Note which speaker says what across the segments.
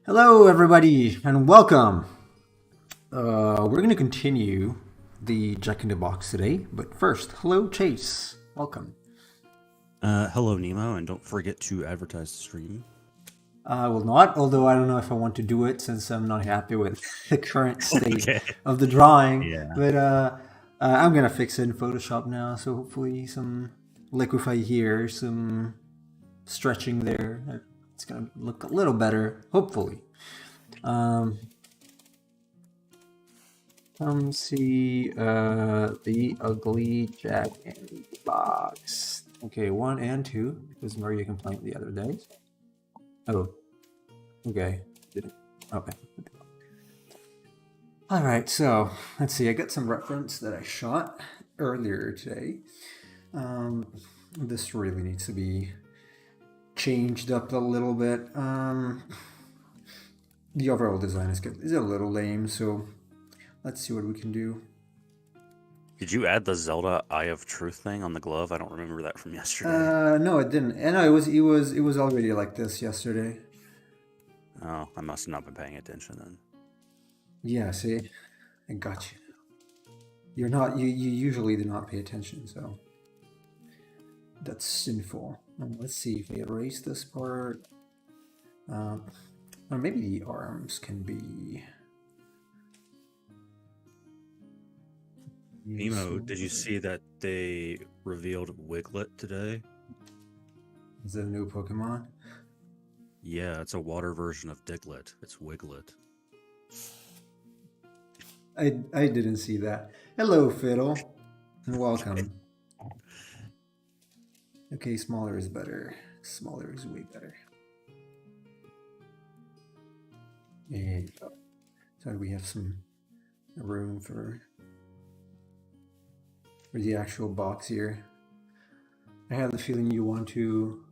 Speaker 1: Hello, everybody, and welcome. We're going to continue the Jack in the Box today, but first, hello, Chase. Welcome.
Speaker 2: Hello, Nemo, and don't forget to advertise the stream.
Speaker 1: I will not, although I don't know if I want to do it since I'm not happy with the current state
Speaker 2: Okay.
Speaker 1: of the drawing.
Speaker 2: Yeah.
Speaker 1: But I'm going to fix it in Photoshop now, so hopefully some liquefy here, some stretching there. It's going to look a little better, hopefully. Come see the ugly Jack in the Box. Okay, 1 and 2, because Maria complained the other day. Oh, okay. Didn't. Okay. Alright, so let's see. I got some reference that I shot earlier today. This really needs to be changed up a little bit. The overall design is good. It's a little lame, so let's see what we can do.
Speaker 2: Did you add the Zelda Eye of Truth thing on the glove? I don't remember that from yesterday.
Speaker 1: No, it didn't. And no, it was already like this yesterday.
Speaker 2: Oh, I must have not been paying attention then.
Speaker 1: Yeah, see, I got you. You're not. You usually do not pay attention, so that's sinful. Let's see if I erase this part. Or maybe the arms can be.
Speaker 2: Nemo, did you see that they revealed Wiglet today?
Speaker 1: Is it a new Pokemon?
Speaker 2: Yeah, it's a water version of Diglett. It's Wiglet.
Speaker 1: I didn't see that. Hello, Fiddle, and welcome. Okay, smaller is better. Smaller is way better. And so we have some room for the actual box here. I have the feeling you want to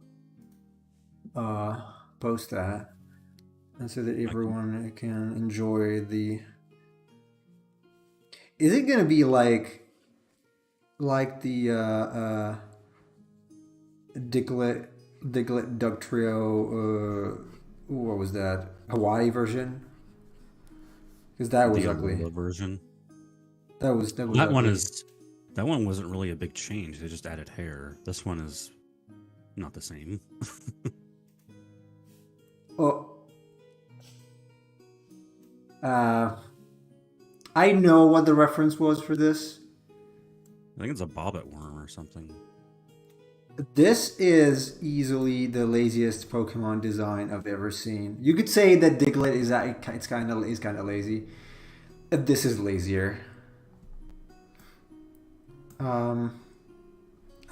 Speaker 1: post that, and so that everyone can enjoy the. Is it gonna be like the Diglett Duck Trio? What was that? Hawaii version? Because that was
Speaker 2: the
Speaker 1: ugly.
Speaker 2: Alola version.
Speaker 1: That was
Speaker 2: That
Speaker 1: ugly.
Speaker 2: one is. That one wasn't really a big change. They just added hair. This one is not the same.
Speaker 1: Oh. I know what the reference was for this.
Speaker 2: I think it's a bobbit worm or something.
Speaker 1: This is easily the laziest Pokemon design I've ever seen. You could say that Diglett is kind of lazy. This is lazier. I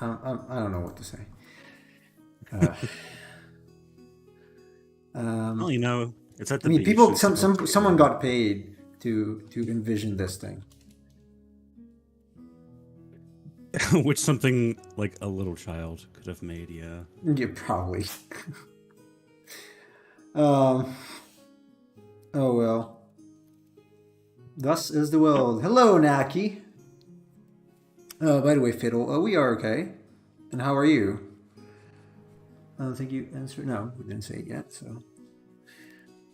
Speaker 1: don't know what to say.
Speaker 2: Well, it's at the.
Speaker 1: I mean, someone got paid to envision this thing.
Speaker 2: Which something like a little child could have made, yeah.
Speaker 1: Yeah, probably. Oh well. Thus is the world. Hello, Naki. By the way, Fiddle, we are okay. And how are you? I don't think you answered. No, we didn't say it yet, so.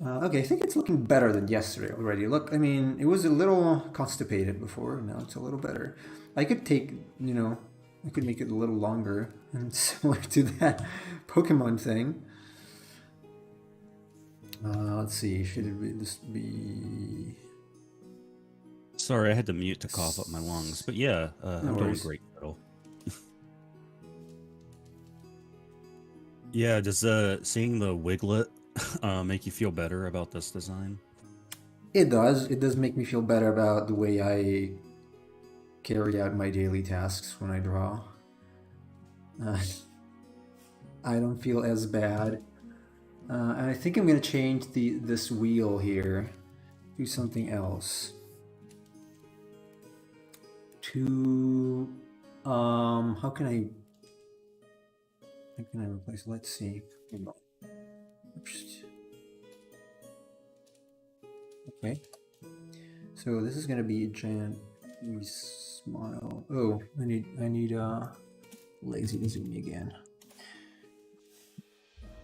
Speaker 1: Okay, I think it's looking better than yesterday already. Look, I mean, it was a little constipated before, now it's a little better. I could take, I could make it a little longer and similar to that Pokemon thing. Let's see, should this be...
Speaker 2: Sorry, I had to mute to cough up my lungs, but yeah, I'm doing great, Fiddle. Yeah, does seeing the Wiglet make you feel better about this design?
Speaker 1: It does. It does make me feel better about the way I carry out my daily tasks when I draw. I don't feel as bad. And I think I'm gonna change this wheel here to something else. To how can I replace? Let's see. Okay. So this is gonna be a giant smile. Oh, I need lazy to zoom again.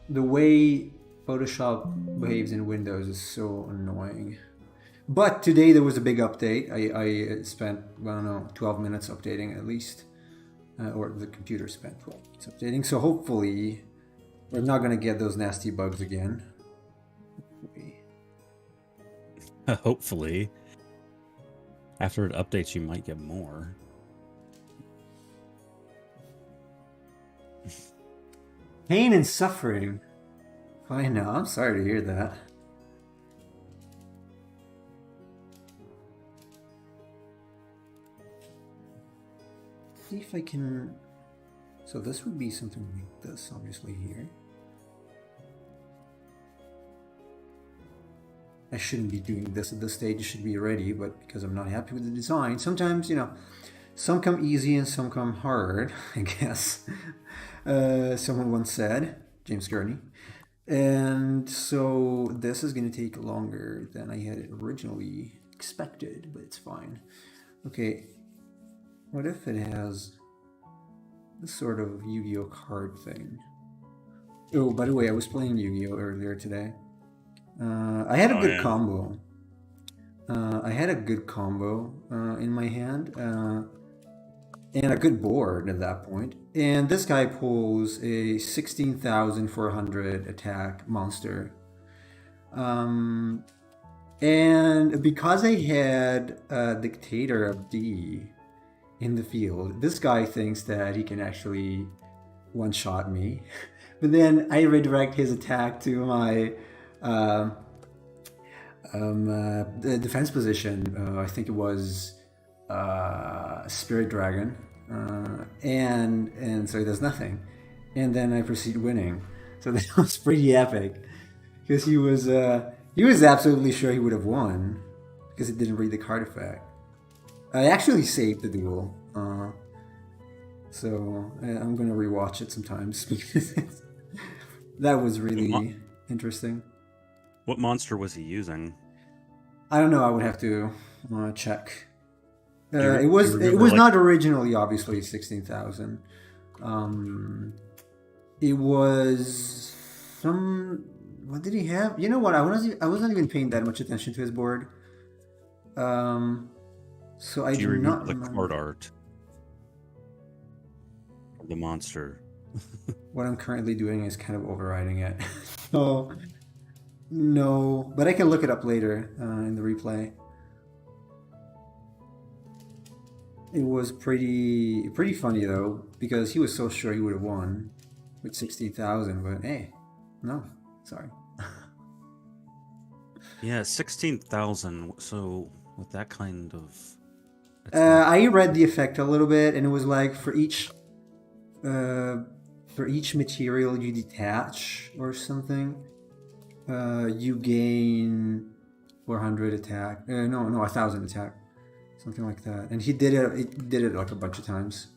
Speaker 1: The way Photoshop behaves in Windows is so annoying. But today there was a big update. I spent, I don't know, 12 minutes updating at least. Or the computer spent 12 minutes updating. So hopefully we're not going to get those nasty bugs again.
Speaker 2: Hopefully. After it updates, you might get more.
Speaker 1: Pain and suffering. I know, I'm sorry to hear that. See if I can... So this would be something like this, obviously, here. I shouldn't be doing this at this stage, it should be ready, but because I'm not happy with the design, sometimes, you know, some come easy and some come hard, I guess. Someone once said, James Gurney. And so this is going to take longer than I had originally expected, but it's fine. Okay, what if it has this sort of Yu-Gi-Oh card thing? Oh, by the way, I was playing Yu-Gi-Oh earlier today. I had a good combo. I had a good combo in my hand. And a good board at that point. And this guy pulls a 16,400 attack monster. And because I had a Dictator of D in the field, this guy thinks that he can actually one-shot me. But then I redirect his attack to my defense position. I think it was... Spirit Dragon, and so he does nothing, and then I proceed winning. So that was pretty epic because he was absolutely sure he would have won because he didn't read the card effect. I actually saved the duel, so I'm gonna rewatch it sometimes because that was really interesting.
Speaker 2: What monster was he using?
Speaker 1: I don't know. I would have to check. It was not originally obviously 16,000. It was some. What did he have? You know what? I wasn't even paying that much attention to his board. So I do not
Speaker 2: the
Speaker 1: remember
Speaker 2: card art of the monster.
Speaker 1: What I'm currently doing is kind of overriding it. So no, but I can look it up later in the replay. It was pretty funny though, because he was so sure he would have won with 16,000, but hey, no, sorry.
Speaker 2: Yeah, 16,000. So with that kind of...
Speaker 1: I read the effect a little bit, and it was like for each material you detach or something, you gain 400 attack. No, 1,000 attack. Something like that. And he did it. It did it like a bunch of times.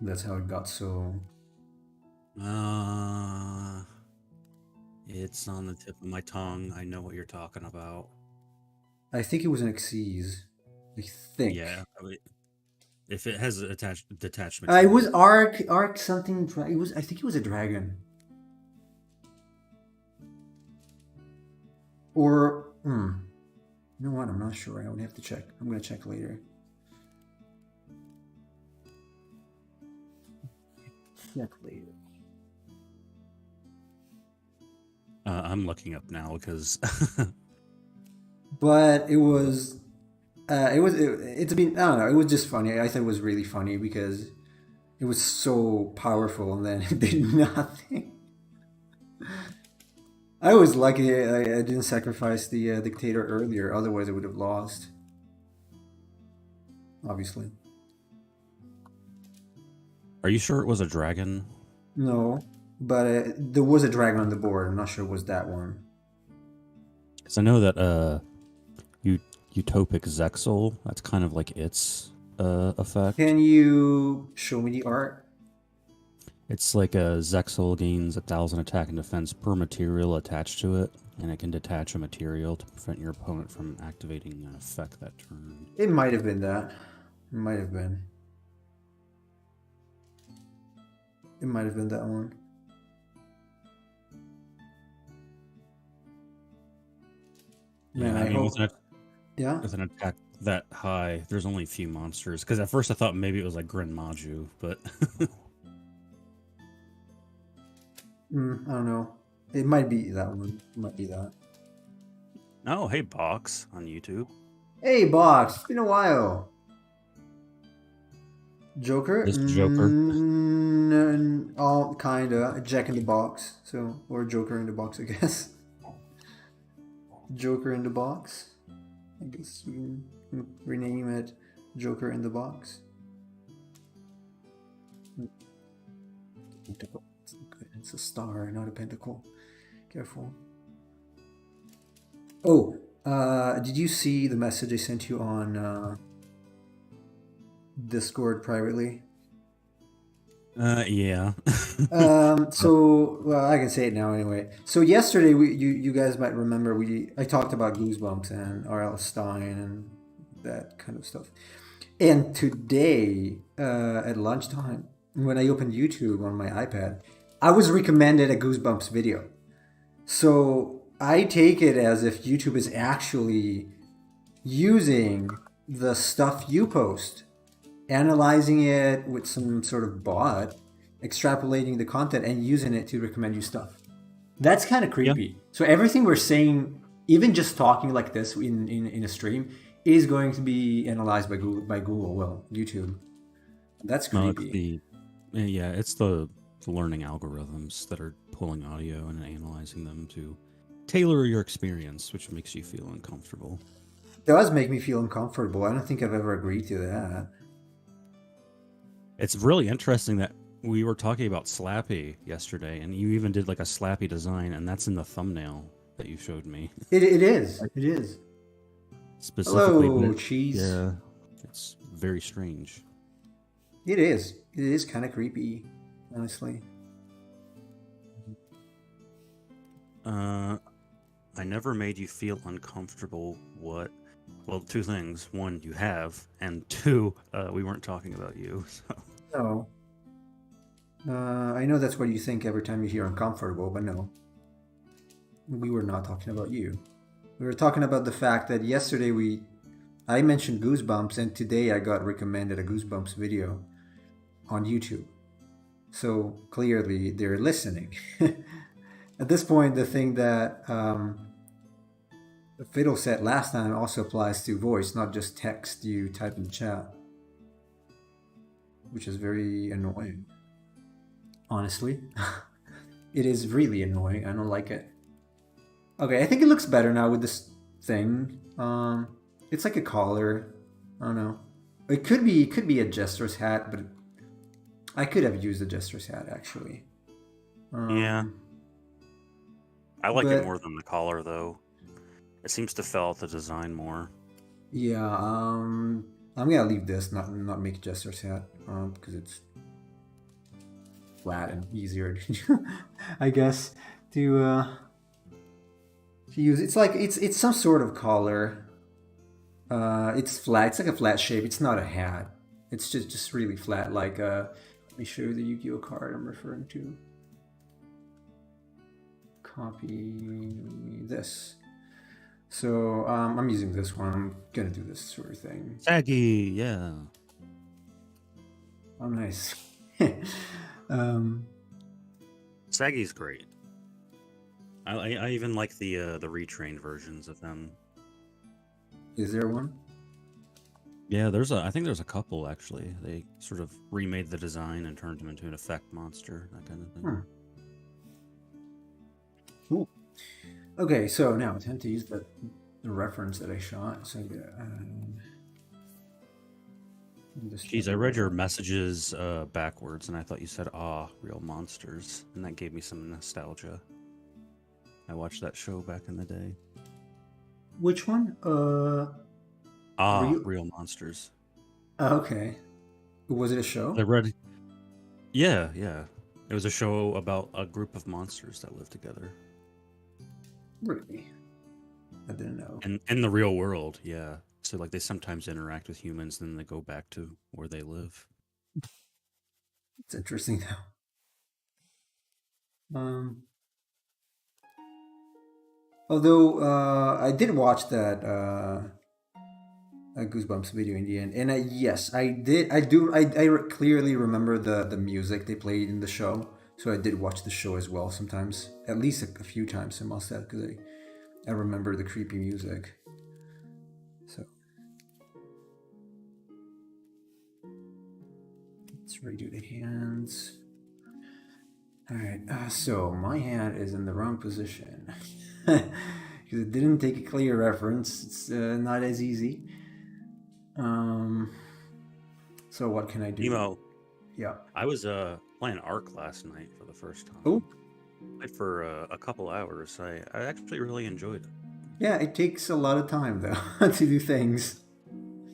Speaker 1: That's how it got so.
Speaker 2: It's on the tip of my tongue. I know what you're talking about.
Speaker 1: I think it was an Xyz. I think.
Speaker 2: Yeah. I mean, if it has detachment.
Speaker 1: It was Arc something. It was. I think it was a dragon. Or, you know what? I'm not sure. I would have to check. I'm going to check later. Check later.
Speaker 2: I'm looking up now because.
Speaker 1: But it was. It's been. I don't know. It was just funny. I thought it was really funny because it was so powerful, and then it did nothing. I was lucky I didn't sacrifice the Dictator earlier, otherwise I would have lost. Obviously.
Speaker 2: Are you sure it was a dragon?
Speaker 1: No, but there was a dragon on the board. I'm not sure it was that one.
Speaker 2: Because I know that Utopic Zexal, that's kind of like its effect.
Speaker 1: Can you show me the art?
Speaker 2: It's like a Zexal gains 1,000 attack and defense per material attached to it, and it can detach a material to prevent your opponent from activating an effect that turn.
Speaker 1: It might have been that. It might have been. It might have been that one. Man,
Speaker 2: Yeah, I
Speaker 1: I
Speaker 2: mean,
Speaker 1: hope. Yeah.
Speaker 2: with an attack that high, there's only a few monsters. Because at first I thought maybe it was like Gren Maju, but
Speaker 1: I don't know. It might be that one. It might be that.
Speaker 2: oh, hey, Box on YouTube.
Speaker 1: Hey, Box. It's been a while. Joker?
Speaker 2: This Joker.
Speaker 1: All kinda. Jack in the Box. So, or Joker in the Box, I guess. Joker in the Box. I guess we can rename it Joker in the Box. It's a star, not a pentacle. Careful. Oh, did you see the message I sent you on Discord privately?
Speaker 2: Yeah.
Speaker 1: So well, I can say it now anyway. So yesterday, you guys might remember I talked about Goosebumps and R.L. Stein and that kind of stuff. And today, at lunchtime, when I opened YouTube on my iPad, I was recommended a Goosebumps video. So I take it as if YouTube is actually using the stuff you post, analyzing it with some sort of bot, extrapolating the content, and using it to recommend you stuff. That's kind of
Speaker 2: Yeah.
Speaker 1: creepy. So everything we're saying, even just talking like this in a stream, is going to be analyzed by Google, well, YouTube. That's
Speaker 2: No, it's
Speaker 1: creepy.
Speaker 2: it's the learning algorithms that are pulling audio and analyzing them to tailor your experience, which makes you feel uncomfortable.
Speaker 1: It does make me feel uncomfortable. I don't think I've ever agreed to that.
Speaker 2: It's really interesting that we were talking about Slappy yesterday, and you even did like a Slappy design, and that's in the thumbnail that you showed me
Speaker 1: It is. It is.
Speaker 2: specifically. But
Speaker 1: Hello, cheese.
Speaker 2: yeah, it's very strange.
Speaker 1: It is. It is kind of creepy, honestly.
Speaker 2: I never made you feel uncomfortable. What? Well, two things. One, you have, and two, we weren't talking about you. So.
Speaker 1: No. I know that's what you think every time you hear uncomfortable, but no. We were not talking about you. We were talking about the fact that yesterday I mentioned Goosebumps, and today I got recommended a Goosebumps video on YouTube. So clearly they're listening. At this point, the thing that Fiddle said last time also applies to voice, not just text you type in the chat, which is very annoying. Honestly, it is really annoying. I don't like it. Okay, I think it looks better now with this thing. It's like a collar. I don't know. It could be a jester's hat, but I could have used a jester's hat actually.
Speaker 2: Yeah. I like
Speaker 1: but-
Speaker 2: it more than the collar, though. It seems to fill out the design more.
Speaker 1: Yeah, I'm gonna leave this, not make jester's hat, because it's flat and easier, I guess, to use. It's like it's some sort of collar. It's flat. It's like a flat shape. It's not a hat. It's just really flat. Like let me show you the Yu-Gi-Oh card I'm referring to. Copy this. So I'm using this one. I'm gonna do this sort of thing.
Speaker 2: Saggy, yeah.
Speaker 1: Oh, nice.
Speaker 2: Saggy's great. I even like the retrained versions of them.
Speaker 1: Is there one?
Speaker 2: Yeah, I think there's a couple actually. They sort of remade the design and turned him into an effect monster, that kind of thing.
Speaker 1: Cool. Okay, so now time to use the reference that I shot. So
Speaker 2: Jeez, I read your messages backwards, and I thought you said real monsters," and that gave me some nostalgia. I watched that show back in the day.
Speaker 1: Which one?
Speaker 2: Real Monsters.
Speaker 1: Okay. Was it a show?
Speaker 2: I read. Yeah. It was a show about a group of monsters that live together.
Speaker 1: Really? I didn't know.
Speaker 2: And in the real world, yeah. So like they sometimes interact with humans, then they go back to where they live.
Speaker 1: It's interesting though. Um, although I did watch that Goosebumps video in the end, and yes, I did. Clearly remember the music they played in the show, so I did watch the show as well. Sometimes, at least a few times, I must have, because I remember the creepy music. So let's redo the hands. All right, so my hand is in the wrong position because it didn't take a clear reference. It's not as easy. Um, so what can I do?
Speaker 2: Emo,
Speaker 1: Yeah.
Speaker 2: I was playing Ark last night for the first time.
Speaker 1: Oh,
Speaker 2: Played for a couple hours. I actually really enjoyed it.
Speaker 1: yeah. It takes a lot of time though to do things.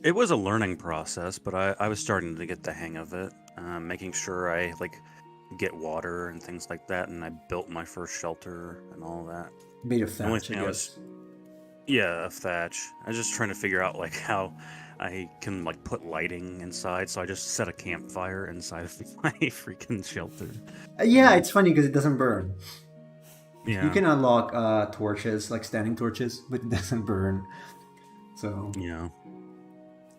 Speaker 2: It was a learning process, but I was starting to get the hang of it. Making sure I get water and things like that, and I built my first shelter and all that.
Speaker 1: Made of
Speaker 2: The only
Speaker 1: thatch, I
Speaker 2: thing I
Speaker 1: guess.
Speaker 2: was Yeah, a thatch. I was just trying to figure out how I can put lighting inside, so I just set a campfire inside of my freaking shelter.
Speaker 1: Yeah, it's funny because it doesn't burn.
Speaker 2: Yeah.
Speaker 1: You can unlock torches, like standing torches, but it doesn't burn. So
Speaker 2: Yeah.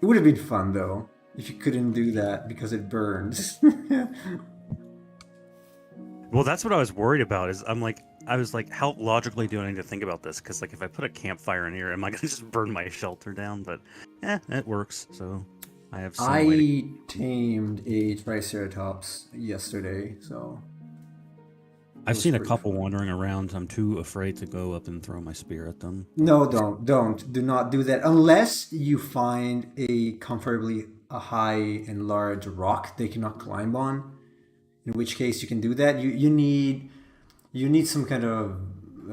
Speaker 1: it would have been fun though if you couldn't do that because it burns.
Speaker 2: Well, that's what I was worried about. I was like, how logically do I need to think about this? Because if I put a campfire in here, am I gonna just burn my shelter down? But it works. So I have some lighting.
Speaker 1: I tamed a Triceratops yesterday, so it
Speaker 2: I've
Speaker 1: was
Speaker 2: seen a
Speaker 1: pretty
Speaker 2: couple
Speaker 1: fun.
Speaker 2: wandering around. I'm too afraid to go up and throw my spear at them.
Speaker 1: No, do not do that unless you find a comfortably a high and large rock they cannot climb on. In which case you can do that. You need some kind of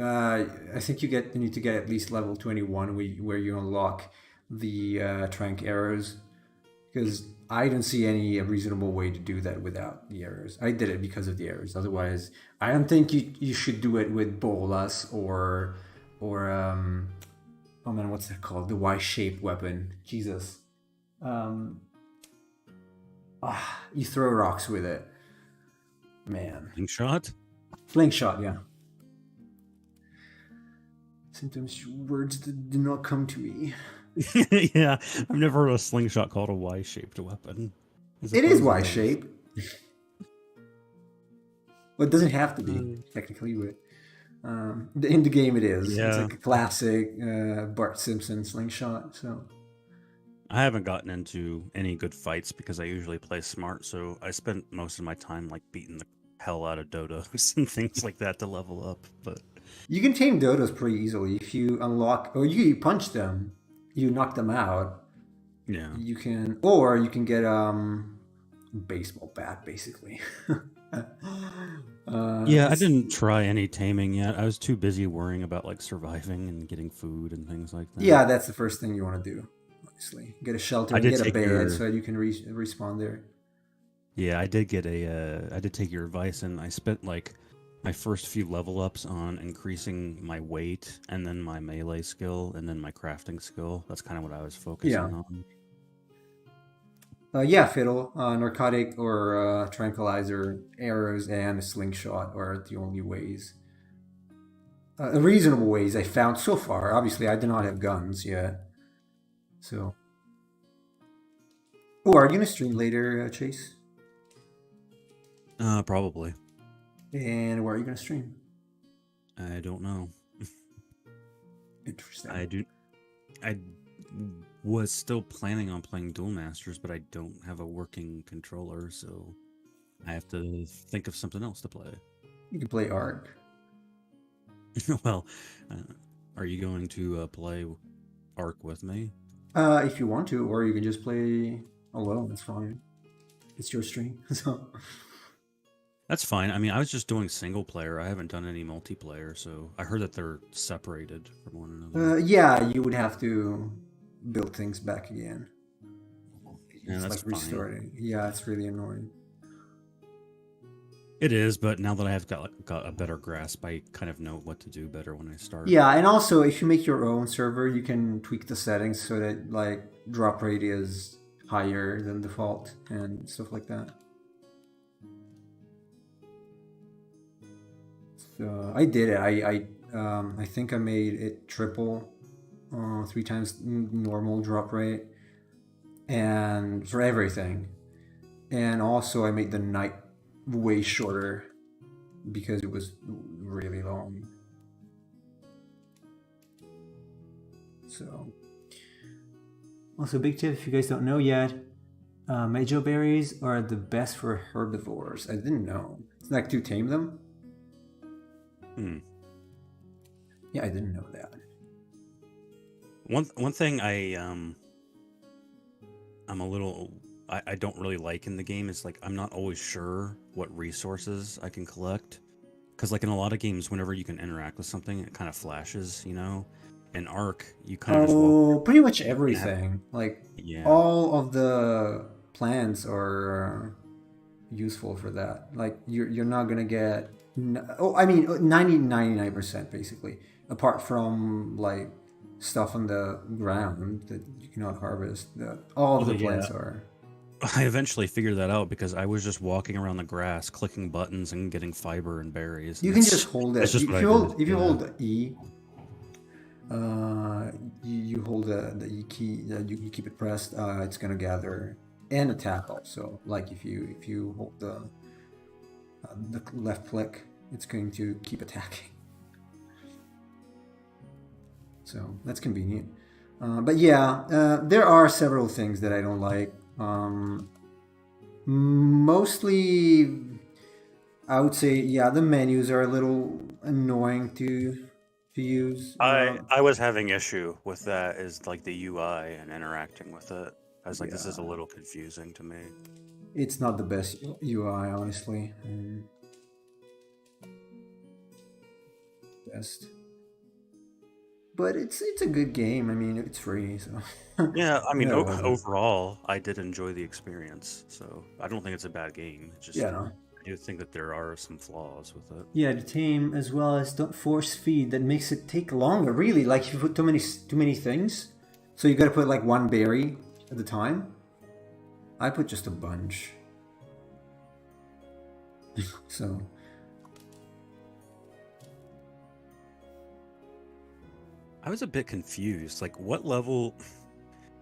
Speaker 1: I think you need to get at least level 21 where you unlock the trank arrows, because I don't see any reasonable way to do that without the arrows. I did it because of the arrows. Otherwise, I don't think you should do it with bolas or oh man, what's that called? The Y-shaped weapon. Jesus. Um, you throw rocks with it. Man.
Speaker 2: Shot?
Speaker 1: Slingshot, yeah. Sometimes words that do not come to me.
Speaker 2: Yeah, I've never heard of a slingshot called a Y-shaped weapon.
Speaker 1: It is Y-shaped. Well, it doesn't have to be, technically, but in the game it is.
Speaker 2: Yeah.
Speaker 1: It's like a classic Bart Simpson slingshot, so...
Speaker 2: I haven't gotten into any good fights because I usually play smart, so I spent most of my time beating the hell out of dodos and things like that to level up. But
Speaker 1: you can tame dodos pretty easily if you unlock, or you punch them, you knock them out.
Speaker 2: yeah,
Speaker 1: You can get baseball bat basically.
Speaker 2: I didn't try any taming yet. I was too busy worrying about surviving and getting food and things like that.
Speaker 1: Yeah, that's the first thing you want to do. Obviously, get a shelter and get a bed so you can respawn there.
Speaker 2: Yeah, I did take your advice, and I spent my first few level ups on increasing my weight and then my melee skill and then my crafting skill. That's kind of what I was focusing on.
Speaker 1: Fiddle, narcotic or tranquilizer, arrows, and a slingshot are the only ways. Reasonable ways I found so far. Obviously, I do not have guns yet. So. Oh, are you going to stream later, Chase?
Speaker 2: Probably.
Speaker 1: And where are you going to stream?
Speaker 2: I don't know.
Speaker 1: Interesting.
Speaker 2: I was still planning on playing Duel Masters, but I don't have a working controller, so I have to think of something else to play.
Speaker 1: You can play Ark.
Speaker 2: Well, are you going to play Ark with me?
Speaker 1: If you want to, or you can just play alone. It's fine. It's your stream, so.
Speaker 2: That's fine. I mean, I was just doing single player. I haven't done any multiplayer, so I heard that they're separated from one another.
Speaker 1: Yeah, you would have to build things back again.
Speaker 2: Yeah,
Speaker 1: it's
Speaker 2: that's
Speaker 1: restarting. Yeah, it's really annoying.
Speaker 2: It is, but now that I have got a better grasp, I kind of know what to do better when I start.
Speaker 1: Yeah, and also if you make your own server, you can tweak the settings so that drop rate is higher than default and stuff like that. I did it. I think I made it triple, 3 times normal drop rate, and for everything. And also I made the night way shorter because it was really long. So, also big tip if you guys don't know yet, Mejo berries are the best for herbivores. I didn't know. It's like to tame them.
Speaker 2: Hmm.
Speaker 1: Yeah, I didn't know that.
Speaker 2: One thing I'm a little I don't really like in the game is like I'm not always sure what resources I can collect. Because like in a lot of games, whenever you can interact with something, it kind of flashes, you know. In Ark, you kind of just walk.
Speaker 1: Oh, pretty much
Speaker 2: And have,
Speaker 1: everything. Like
Speaker 2: yeah.
Speaker 1: all of the plants are useful for that. Like you're not gonna get. Oh, I mean 99% basically. Apart from like stuff on the ground that you cannot harvest. All of
Speaker 2: Well,
Speaker 1: the
Speaker 2: yeah.
Speaker 1: plants are.
Speaker 2: I eventually figured that out because I was just walking around the grass, clicking buttons and getting fiber and berries.
Speaker 1: You
Speaker 2: And
Speaker 1: can just hold
Speaker 2: that's
Speaker 1: it.
Speaker 2: just what I did.
Speaker 1: If you
Speaker 2: Yeah.
Speaker 1: hold E, you hold the E key. You keep it pressed. It's gonna gather and attack also. Like if you hold the left click, it's going to keep attacking. So that's convenient. But yeah, there are several things that I don't like. Mostly, I would say, yeah, the menus are a little annoying to use.
Speaker 2: I was having issue with that is like the UI and interacting with it. I was like, this is a
Speaker 1: Yeah,
Speaker 2: little confusing to me.
Speaker 1: it's not the best UI, honestly. Best, but it's a good game. I mean, it's free, so
Speaker 2: Yeah, I mean,
Speaker 1: yeah, whatever.
Speaker 2: overall, I did enjoy the experience, so I don't think it's a bad game. It's just
Speaker 1: Yeah, no.
Speaker 2: I do think that there are some flaws with it.
Speaker 1: Yeah, the tame as well as don't force feed. That makes it take longer. Really, like if you put too many things, so you got to put like one berry at a time. I put just a bunch. So
Speaker 2: I was a bit confused. Like, what level?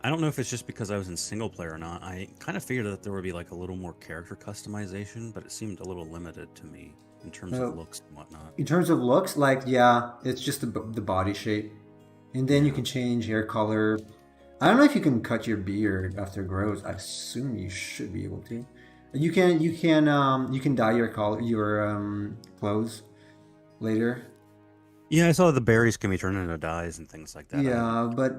Speaker 2: I don't know if it's just because I was in single player or not. I kind of figured that there would be like a little more character customization, but it seemed a little limited to me in terms of
Speaker 1: uh,
Speaker 2: looks and whatnot.
Speaker 1: in terms of looks, like yeah, it's just the body shape, and then you
Speaker 2: Yeah.
Speaker 1: can change hair color. I don't know if you can cut your beard after it grows. I assume you should be able to. You can dye your color your clothes later.
Speaker 2: Yeah, I saw the berries can be turned into dyes and things like that. I haven't.
Speaker 1: Yeah, but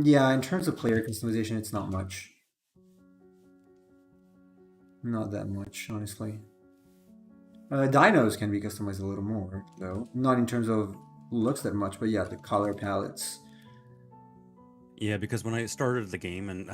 Speaker 1: yeah, in terms of player customization, it's not much. Not that much, honestly. Dinos can be customized a little more, though. Not in terms of looks that much, but yeah, the color palettes.
Speaker 2: Yeah, because when I started the game and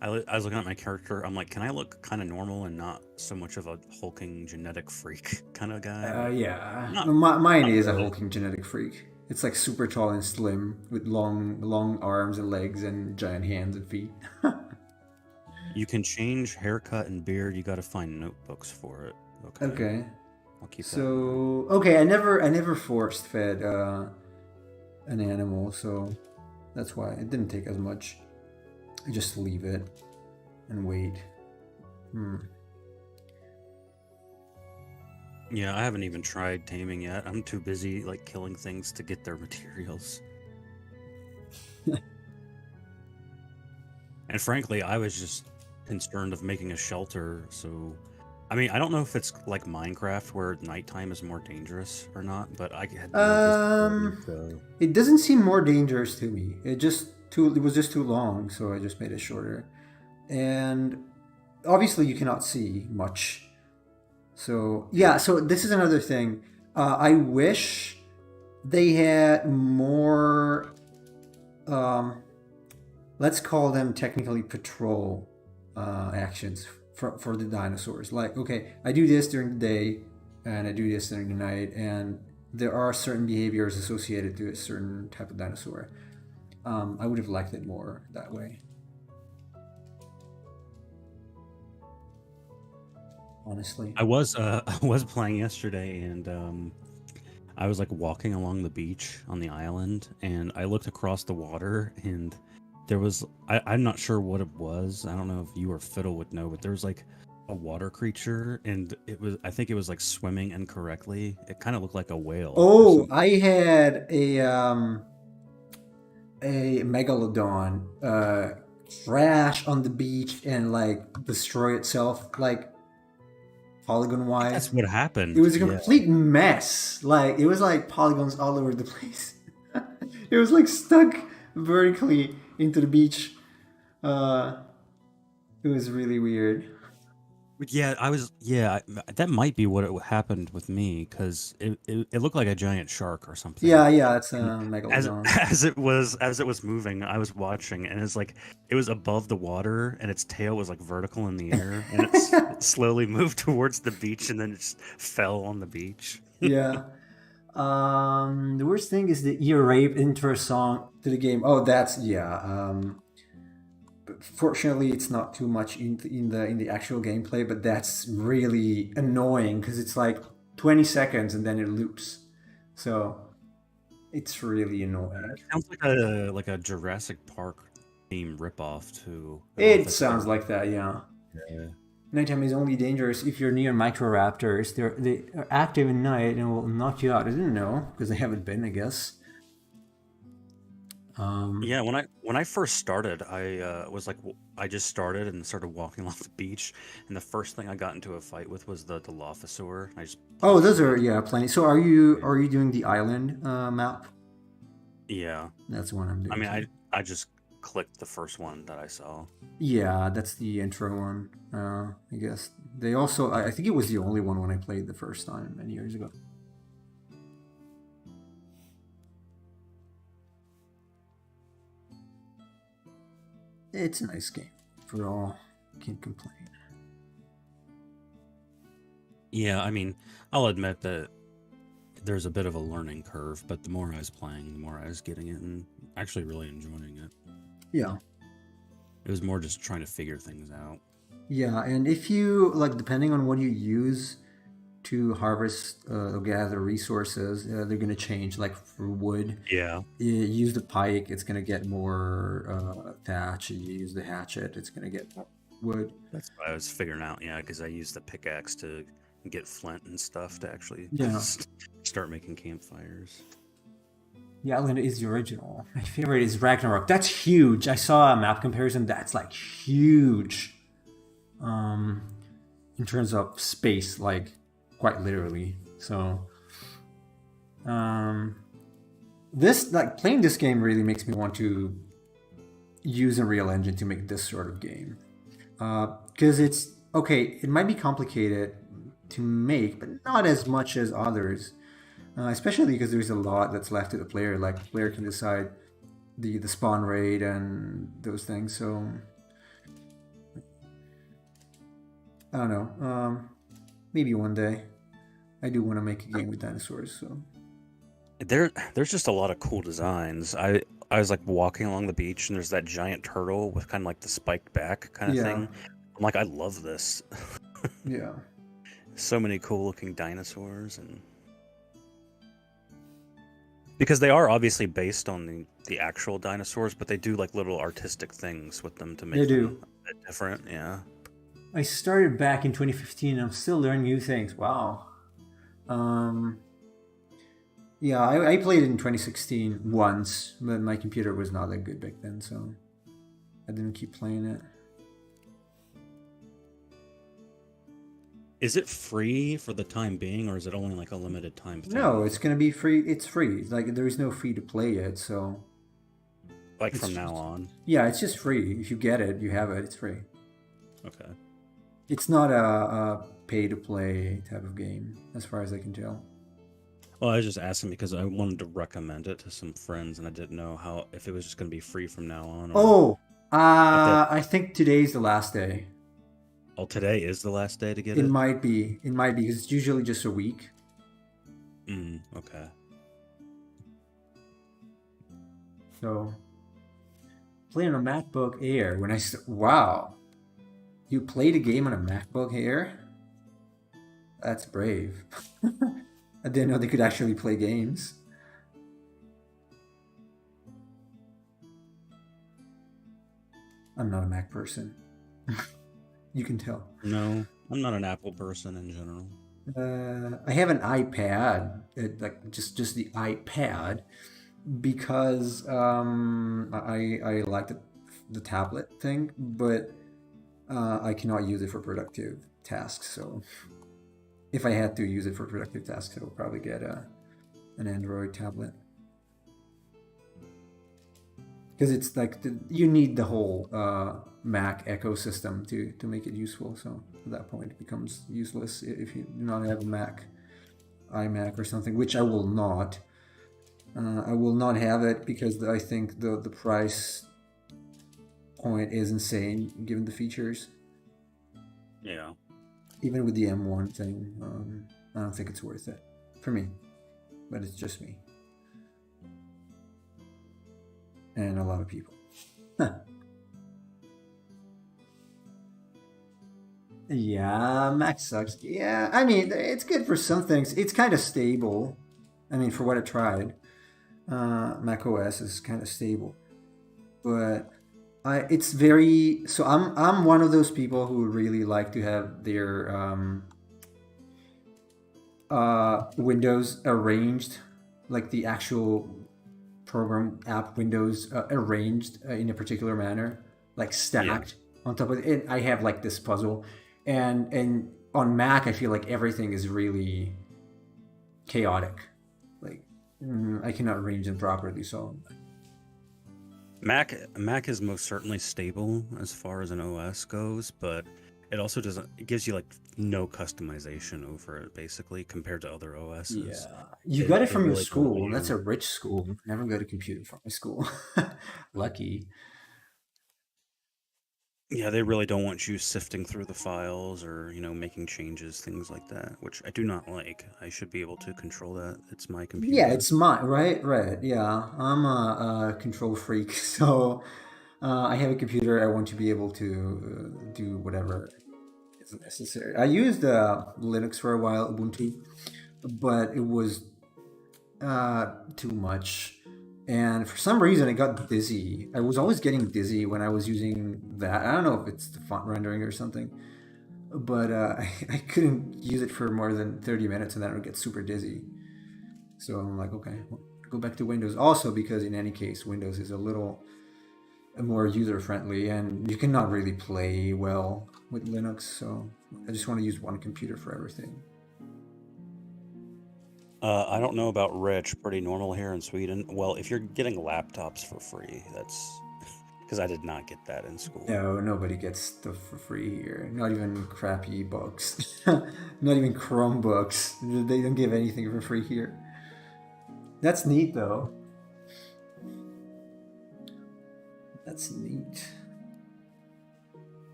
Speaker 2: I was looking at my character, I'm like, can I look kind of normal and not so much of a hulking genetic freak kind of guy? But
Speaker 1: Yeah,
Speaker 2: not
Speaker 1: mine
Speaker 2: not
Speaker 1: is a
Speaker 2: really.
Speaker 1: hulking genetic freak. It's like super tall and slim with long arms and legs and giant hands and feet.
Speaker 2: You can change haircut and beard. You got to find notebooks for it. Okay,
Speaker 1: Okay,
Speaker 2: I'll keep that in mind.
Speaker 1: so okay, I never forced fed an animal, so that's why it didn't take as much. I just leave it and wait. Hmm.
Speaker 2: Yeah, I haven't even tried taming yet. I'm too busy like killing things to get their materials. And frankly, I was just concerned of making a shelter. So, I mean, I don't know if it's like Minecraft where nighttime is more dangerous or not, but I had no visibility.
Speaker 1: Um,
Speaker 2: So,
Speaker 1: it doesn't seem more dangerous to me. It was just too long, so I just made it shorter. And obviously, you cannot see much. So yeah, so this is another thing. I wish they had more. Um, let's call them technically patrol actions for the dinosaurs. Like, okay, I do this during the day, and I do this during the night, and there are certain behaviors associated to a certain type of dinosaur. I would have liked it more that way, honestly.
Speaker 2: I was I was playing yesterday and I was like walking along the beach on the island, and I looked across the water, and there was I'm not sure what it was. I don't know if you or Fiddle would know, but there was like a water creature, and I think it was like swimming incorrectly. It kind of looked like a whale or
Speaker 1: Oh,
Speaker 2: something.
Speaker 1: I had a megalodon crash on the beach and like destroy itself like polygon
Speaker 2: I think
Speaker 1: wise.
Speaker 2: that's what
Speaker 1: It
Speaker 2: happened.
Speaker 1: was a
Speaker 2: Yeah.
Speaker 1: complete mess. Like it was like polygons all over the place. It was like stuck vertically into the beach. Uh, it was really weird.
Speaker 2: Yeah, I was. Yeah, that might be what it happened with me because it looked like a giant shark or something.
Speaker 1: Yeah, it's a
Speaker 2: And as
Speaker 1: megalodon.
Speaker 2: as it was moving, I was watching, and it's like it was above the water, and its tail was like vertical in the air, and it slowly moved towards the beach, and then it just fell on the beach.
Speaker 1: Yeah. The worst thing is the ear rape intro song to the game. Oh, that's yeah. But fortunately, it's not too much in the actual gameplay, but that's really annoying because it's like 20 seconds and then it loops. So it's really annoying.
Speaker 2: It sounds like a Jurassic Park theme ripoff too. I don't know if
Speaker 1: It
Speaker 2: that's
Speaker 1: sounds
Speaker 2: ever.
Speaker 1: like that, yeah.
Speaker 2: Yeah.
Speaker 1: Nighttime is only dangerous if you're near microraptors. They are active at night and will knock you out. I didn't know because they haven't been, I guess. Um,
Speaker 2: Yeah, when I first started, I just started and started walking along the beach, and the first thing I got into a fight with was the Dilophosaur. I just
Speaker 1: oh,
Speaker 2: punched
Speaker 1: those
Speaker 2: it
Speaker 1: are
Speaker 2: in.
Speaker 1: yeah, plenty. So are you
Speaker 2: Yeah.
Speaker 1: doing the island map?
Speaker 2: Yeah.
Speaker 1: That's the one I'm
Speaker 2: I
Speaker 1: doing
Speaker 2: mean,
Speaker 1: too.
Speaker 2: I just clicked the first one that I saw.
Speaker 1: Yeah, that's the intro one. I guess they also. I think it was the only one when I played the first time many years ago. It's a nice game for all. Can't complain.
Speaker 2: Yeah, I mean, I'll admit that there's a bit of a learning curve, but the more I was playing, the more I was getting it and actually really enjoying it.
Speaker 1: Yeah,
Speaker 2: It was more just trying to figure things out.
Speaker 1: yeah, and if you like, depending on what you use to harvest or gather resources, they're gonna change. Like for wood,
Speaker 2: Yeah,
Speaker 1: you use the pike, it's gonna get more thatch. You use the hatchet, it's gonna get more wood.
Speaker 2: that's what I was figuring out. Yeah, because I used the pickaxe to get flint and stuff to actually
Speaker 1: Yeah,
Speaker 2: start making campfires.
Speaker 1: the island is the original. My favorite is Ragnarok. That's huge. I saw a map comparison. That's like huge. Um, in terms of space, like quite literally. So, um, this like playing this game really makes me want to use Unreal Engine to make this sort of game. Because it's okay. It might be complicated to make, but not as much as others. Especially because there's a lot that's left to the player. Like the player can decide the spawn rate and those things. So I don't know. Maybe one day. I do want to make a game with dinosaurs. So
Speaker 2: There's just a lot of cool designs. I was like walking along the beach, and there's that giant turtle with kind of like the spiked back kind of
Speaker 1: yeah,
Speaker 2: thing. I'm like, I love this.
Speaker 1: yeah,
Speaker 2: So many cool looking dinosaurs, and because they are obviously based on the actual dinosaurs, but they do like little artistic things with them to
Speaker 1: they
Speaker 2: make them
Speaker 1: do.
Speaker 2: a bit different. Yeah.
Speaker 1: I started back in 2015. I'm still learning new things. Wow. Um, yeah, I played in 2016 once, but my computer was not that good back then, so I didn't keep playing it.
Speaker 2: Is it free for the time being, or is it only like a limited time
Speaker 1: No,
Speaker 2: thing?
Speaker 1: it's gonna be free. It's free. Like there is no fee to play it, so
Speaker 2: Like
Speaker 1: it's
Speaker 2: from now
Speaker 1: just,
Speaker 2: on?
Speaker 1: yeah, it's just free. If you get it, you have it. It's free.
Speaker 2: Okay.
Speaker 1: It's not a pay to play type of game, as far as I can tell.
Speaker 2: Well, I was just asking because I wanted to recommend it to some friends, and I didn't know how if it was just going to be free from now on, or
Speaker 1: Oh,
Speaker 2: if that.
Speaker 1: I think today's the last day.
Speaker 2: Oh, today is the last day to get
Speaker 1: It
Speaker 2: it.
Speaker 1: might be. It might be because it's usually just a week.
Speaker 2: Okay.
Speaker 1: So playing on a MacBook Air. Wow, you played a game on a MacBook Air? That's brave. I didn't know they could actually play games. I'm not a Mac person. You can tell.
Speaker 2: No, I'm not an Apple person in general.
Speaker 1: I have an iPad, like just the iPad, because I like the tablet thing, but I cannot use it for productive tasks. So if I had to use it for productive tasks, I would probably get an Android tablet. Because it's like you need the whole Mac ecosystem to make it useful. So at that point, it becomes useless if you do not have a Mac, iMac or something, which I will not. I will not have it because I think the price point is insane given the features.
Speaker 2: Yeah.
Speaker 1: Even with the M1 thing, I don't think it's worth it for me. But it's just me. And a lot of people. Yeah, Mac sucks. Yeah, I mean, it's good for some things. It's kind of stable. I mean, for what I tried, Mac OS is kind of stable. But it's very. So I'm one of those people who really like to have their windows arranged, like the actual program app windows arranged in a particular manner, like stacked on top of it. I have like this puzzle, and on Mac I feel like everything is really chaotic. Like I cannot arrange them properly. So
Speaker 2: Mac is most certainly stable as far as an OS goes, but it also doesn't. It gives you like no customization over it, basically, compared to other OSs.
Speaker 1: yeah, you got it
Speaker 2: They
Speaker 1: from your
Speaker 2: really don't let
Speaker 1: school. That's
Speaker 2: you.
Speaker 1: a rich school. Never got a computer from my school. Lucky.
Speaker 2: Yeah, they really don't want you sifting through the files or making changes, things like that, which I do not like. I should be able to control that. It's my
Speaker 1: Yeah,
Speaker 2: computer.
Speaker 1: it's mine, right? Right. Yeah, I'm a control freak, so I have a computer. I want to be able to do whatever is necessary. I used Linux for a while, Ubuntu, but it was too much. And for some reason, I got dizzy. I was always getting dizzy when I was using that. I don't know if it's the font rendering or something, but I couldn't use it for more than 30 minutes and then I would get super dizzy. So I'm like, okay, well, go back to Windows. Also, because in any case, Windows is a little more user friendly and you cannot really play well with Linux. So I just want to use one computer for everything.
Speaker 2: I don't know about rich, pretty normal here in Sweden. Well, if you're getting laptops for free, that's because I did not get that in school.
Speaker 1: No, nobody gets stuff for free here. Not even crappy books. Not even Chromebooks. They don't give anything for free here. That's neat, though. That's neat.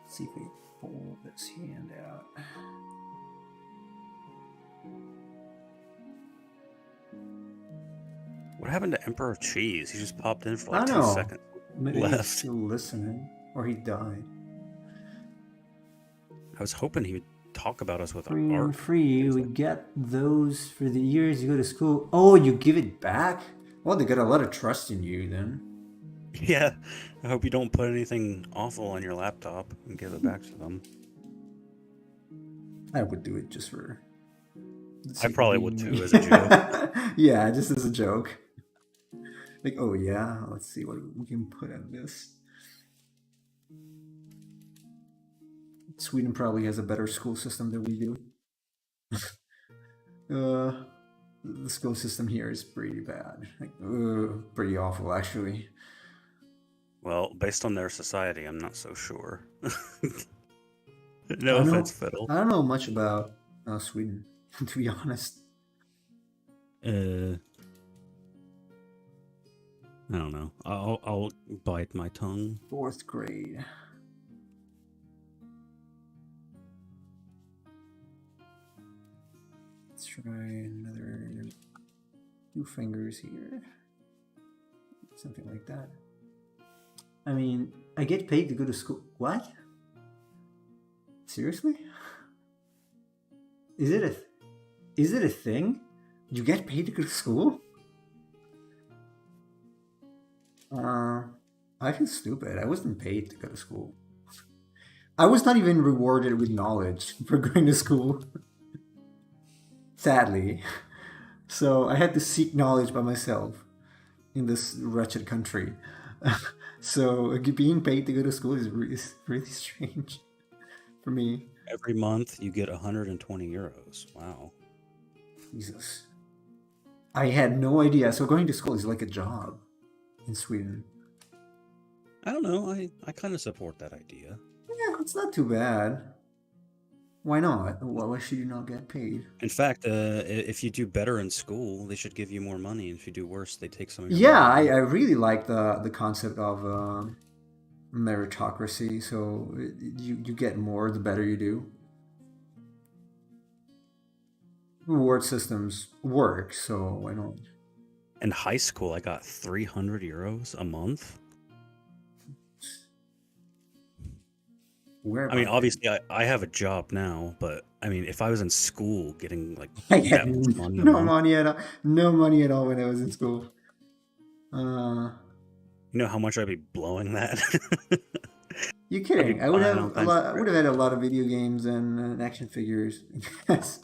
Speaker 1: Let's see if we pull this hand out.
Speaker 2: What happened to Emperor Cheese? He just popped in for
Speaker 1: I
Speaker 2: like
Speaker 1: don't
Speaker 2: 2
Speaker 1: know.
Speaker 2: seconds.
Speaker 1: Maybe he's
Speaker 2: Left.
Speaker 1: still listening, or he died.
Speaker 2: I was hoping he would talk about us with
Speaker 1: Free
Speaker 2: art.
Speaker 1: and free, we get those for the years you go to school. Oh, you give it back? Well, they got a lot of trust in you then.
Speaker 2: Yeah, I hope you don't put anything awful on your laptop and give it back to them.
Speaker 1: I would do it just for.
Speaker 2: I probably would too, as a joke.
Speaker 1: Yeah, just as a joke. Like, oh yeah, let's see what we can put on this. Sweden probably has a better school system than we do. The school system here is pretty bad. Like, pretty awful, actually.
Speaker 2: Well, based on their society, I'm not so sure. No offense, Fiddle.
Speaker 1: I don't know much about Sweden, to be honest.
Speaker 2: I don't know. I'll bite my tongue.
Speaker 1: 4th grade. Let's try another 2 fingers here. Something like that. I mean, I get paid to go to school. What? Seriously? Is it Is it a thing? You get paid to go to school? I feel stupid. I wasn't paid to go to school. I was not even rewarded with knowledge for going to school. Sadly. So I had to seek knowledge by myself in this wretched country. So being paid to go to school is really strange for me.
Speaker 2: Every month you get 120 euros. Wow.
Speaker 1: Jesus. I had no idea. So going to school is like a job in Sweden.
Speaker 2: I don't know. I kind of support that idea.
Speaker 1: Yeah, it's not too bad. Why not? Why should you not get paid?
Speaker 2: In fact, if you do better in school, they should give you more money. And if you do worse, they take some of your
Speaker 1: Yeah,
Speaker 2: money.
Speaker 1: I really like the concept of meritocracy. So you get more the better you do. Reward systems work, so why not?
Speaker 2: In high school, I got 300 euros a month.
Speaker 1: Where
Speaker 2: I mean,
Speaker 1: about
Speaker 2: obviously, I have a job now, but I mean, if I was in school getting like
Speaker 1: I
Speaker 2: that
Speaker 1: had
Speaker 2: much money a
Speaker 1: no
Speaker 2: month,
Speaker 1: money at all. No money at all when I was in school.
Speaker 2: you know how much I'd be blowing that?
Speaker 1: You
Speaker 2: I'd be
Speaker 1: kidding? I would
Speaker 2: buying all
Speaker 1: have a
Speaker 2: kinds of
Speaker 1: lot. I would
Speaker 2: crap.
Speaker 1: have had a lot of video games and action figures. Yes.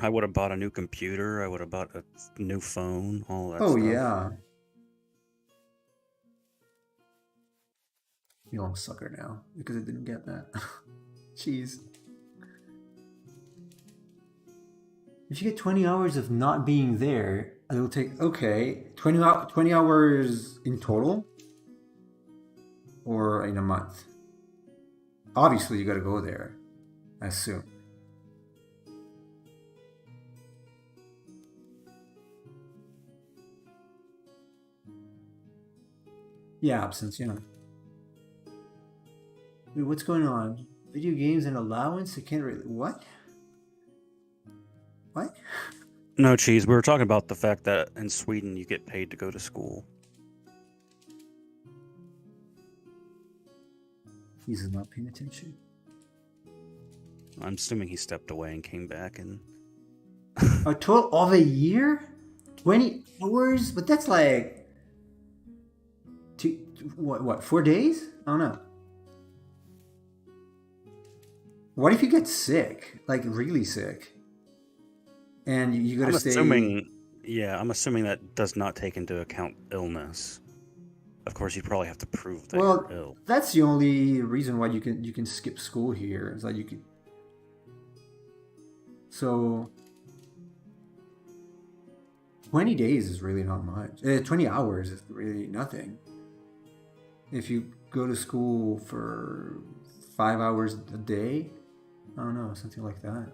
Speaker 2: I would have bought a new computer. I would have bought a new phone, all that
Speaker 1: Oh
Speaker 2: stuff.
Speaker 1: yeah. You know I'm a sucker now because I didn't get that. Jeez. If you get 20 hours of not being there, it'll take, okay, 20 hours in total or in a month? Obviously, you got to go there, I assume. Yeah, absence, yeah. Wait, what's going on? Video games and allowance? I can't really. What? What?
Speaker 2: No, Cheese. We were talking about the fact that in Sweden you get paid to go to school.
Speaker 1: He's not paying attention.
Speaker 2: I'm assuming he stepped away and came back and.
Speaker 1: A total of a year? 20 hours? But that's like. What, 4 days? I don't know. What if you get sick? Like, really sick? And you gotta stay.
Speaker 2: I'm assuming that does not take into account illness. Of course, you probably have to prove that you're ill.
Speaker 1: That's the only reason why you can skip school here. Is that you can. So 20 days is really not much. 20 hours is really nothing. If you go to school for 5 hours a day, I don't know, something like that.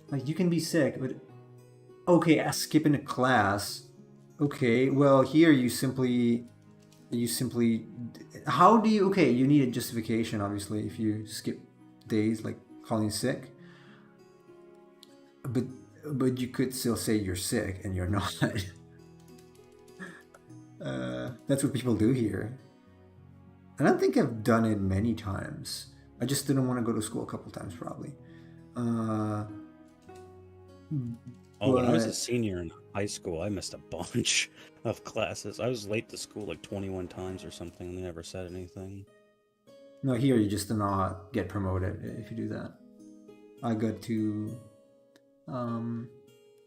Speaker 1: Like, you can be sick, but okay, skipping a class. Okay, well, here you simply how do you, okay, you need a justification, obviously, if you skip days, like calling sick, but you could still say you're sick and you're not. That's what people do here. I don't think I've done it many times. I just didn't want to go to school a couple times, probably.
Speaker 2: When I was a senior in high school, I missed a bunch of classes. I was late to school like 21 times or something, and they never said anything.
Speaker 1: No, here you just do not get promoted if you do that. I got to...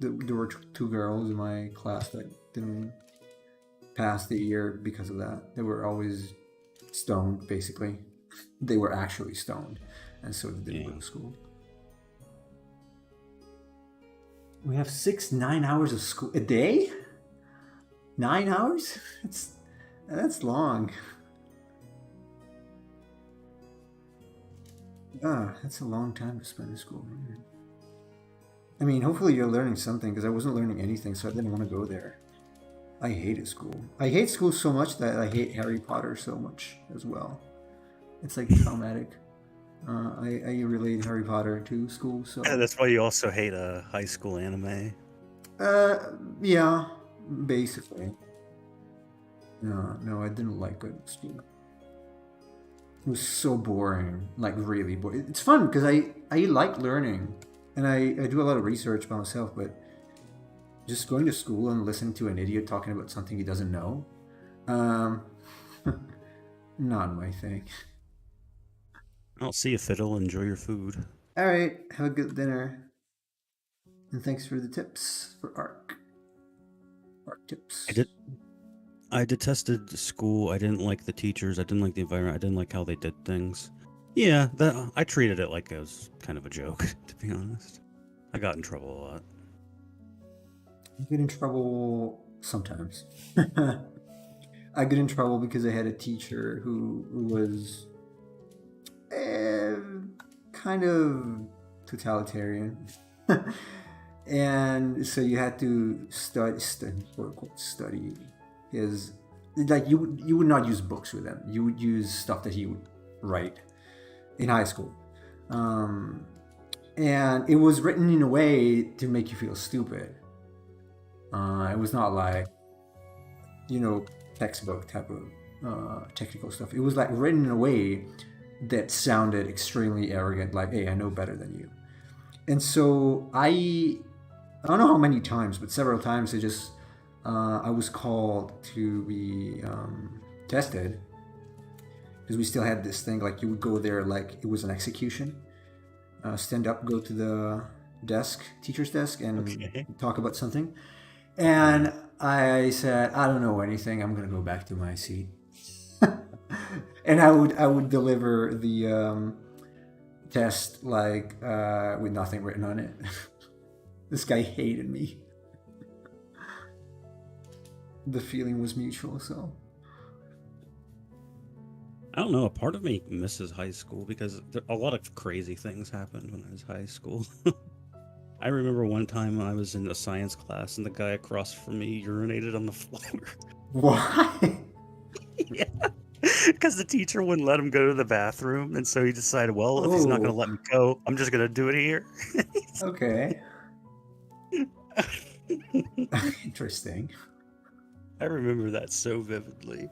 Speaker 1: there were two girls in my class that didn't pass the year because of that. They were always stoned, basically. They were actually stoned, and so they didn't go to school. We have 9 hours of school a day? 9 hours? That's long. That's a long time to spend in school. I mean, hopefully you're learning something, because I wasn't learning anything, so I didn't want to go there. I hated school. I hate school so much that I hate Harry Potter so much as well. It's like traumatic. I relate Harry Potter to school, so...
Speaker 2: That's why you also hate a high school anime?
Speaker 1: Yeah, basically. No, I didn't like going to school. It was so boring, like really boring. It's fun because I like learning. and I do a lot of research by myself, but just going to school and listening to an idiot talking about something he doesn't know, um, not my thing.
Speaker 2: I'll see you, Fiddle. Enjoy your food.
Speaker 1: All right, have a good dinner, and thanks for the tips for arc
Speaker 2: I
Speaker 1: tips.
Speaker 2: did. I detested school. I didn't like the teachers. I didn't like the environment. I didn't like how they did things. Yeah, I treated it like it was kind of a joke, to be honest. I got in trouble a lot.
Speaker 1: I get in trouble sometimes. I get in trouble because I had a teacher who was eh, kind of totalitarian. And so you had to study, quote unquote, study his, like you would not use books with him. You would use stuff that he would write in high school. Um, and it was written in a way to make you feel stupid. It was not like, textbook type of technical stuff. It was like written in a way that sounded extremely arrogant, like, hey, I know better than you. And so I don't know how many times, but several times I was called to be tested, because we still had this thing, like you would go there like it was an execution. Stand up, go to the teacher's desk, and
Speaker 2: Okay.
Speaker 1: talk about something.
Speaker 2: Yeah.
Speaker 1: And I said, I don't know anything. I'm gonna go back to my seat. And I would deliver the test like with nothing written on it. This guy hated me. The feeling was mutual. So
Speaker 2: I don't know. A part of me misses high school because a lot of crazy things happened when I was high school. I remember one time I was in a science class and the guy across from me urinated on the floor.
Speaker 1: why?
Speaker 2: Yeah. Because the teacher wouldn't let him go to the bathroom. And so he decided, well, if he's not going to
Speaker 1: Oh,
Speaker 2: let me go, I'm just going to do it here.
Speaker 1: okay. Interesting.
Speaker 2: I remember that so vividly.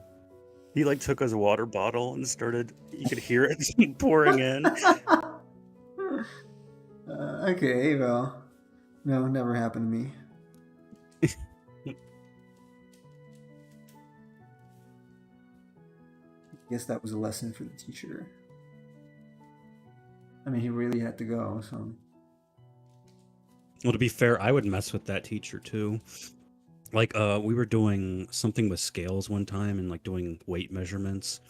Speaker 2: He like took his water bottle and started, you could hear it pouring in.
Speaker 1: Okay, well, no, never happened to me. Guess that was a lesson for the teacher. I mean, he really had to go, so.
Speaker 2: Well, to be fair, I would mess with that teacher too. Like, we were doing something with scales one time and like doing weight measurements.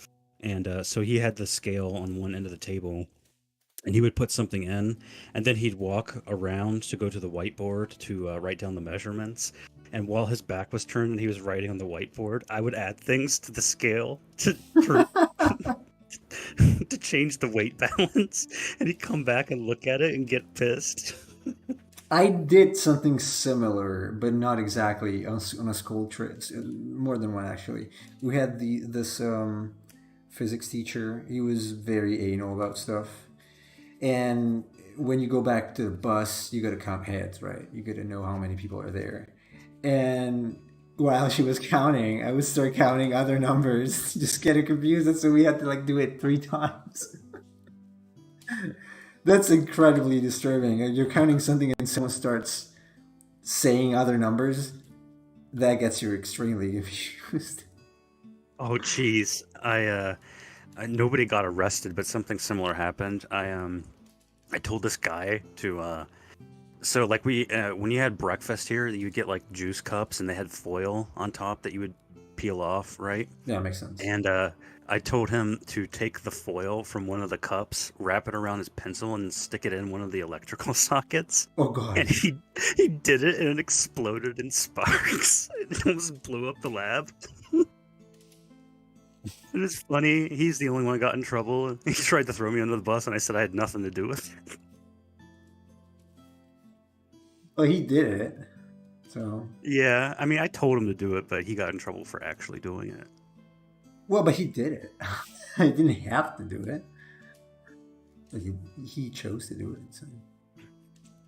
Speaker 2: And so he had the scale on one end of the table and he would put something in and then he'd walk around to go to the whiteboard to write down the measurements. And while his back was turned and he was writing on the whiteboard, I would add things to the scale to change the weight balance. And he'd come back and look at it and get pissed.
Speaker 1: I did something similar, but not exactly on a school trip. More than one, actually. We had this physics teacher. He was very anal about stuff. And when you go back to the bus, you got to count heads, right? You got to know how many people are there. And while she was counting, I would start counting other numbers, just getting confused. And so we had to like do it 3 times. That's incredibly disturbing. You're counting something and someone starts saying other numbers. That gets you extremely confused.
Speaker 2: Oh, geez. Nobody got arrested, but something similar happened. I told this guy to so like we when you had breakfast here, you would get like juice cups and they had foil on top that you would peel off, right?
Speaker 1: Yeah, makes sense.
Speaker 2: And I told him to take the foil from one of the cups, wrap it around his pencil, and stick it in one of the electrical sockets.
Speaker 1: Oh
Speaker 2: And
Speaker 1: God.
Speaker 2: he did it, and it exploded in sparks. It almost blew up the lab. It was funny. He's the only one who got in trouble. He tried to throw me under the bus, and I said I had nothing to do with it.
Speaker 1: Well, he did it. So
Speaker 2: Yeah, I mean, I told him to do it, but he got in trouble for actually doing it.
Speaker 1: well, but he did it. He didn't have to do it. But he chose to do it. So.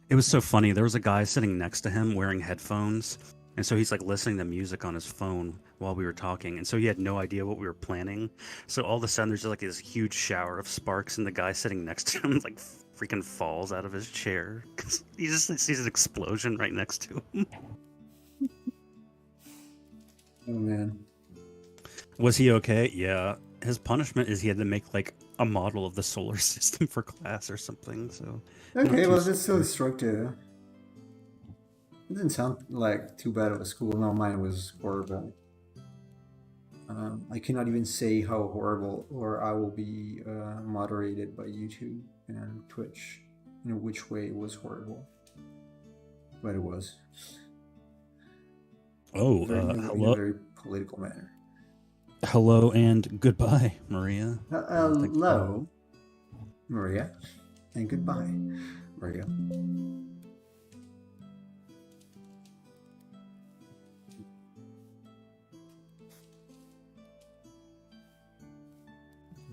Speaker 2: It was so funny. There was a guy sitting next to him wearing headphones, And so he's like listening to music on his phone while we were talking. And so he had no idea what we were planning. So all of a sudden there's just like this huge shower of sparks, and the guy sitting next to him like freaking falls out of his chair because he just sees an explosion right next to him.
Speaker 1: Oh man.
Speaker 2: Was he okay? Yeah. His punishment is he had to make like a model of the solar system for class or something. So not
Speaker 1: Okay,
Speaker 2: too
Speaker 1: well, that's so
Speaker 2: severe.
Speaker 1: destructive. It didn't sound like too bad of a school. No, mine was horrible. I cannot even say how horrible, or I will be moderated by YouTube and Twitch. You know which way it was horrible, but it was
Speaker 2: Oh,
Speaker 1: very in a
Speaker 2: hello,
Speaker 1: very political manner.
Speaker 2: hello, and goodbye, Maria. Thanks for coming
Speaker 1: Hello,
Speaker 2: on.
Speaker 1: Maria, and goodbye, Maria.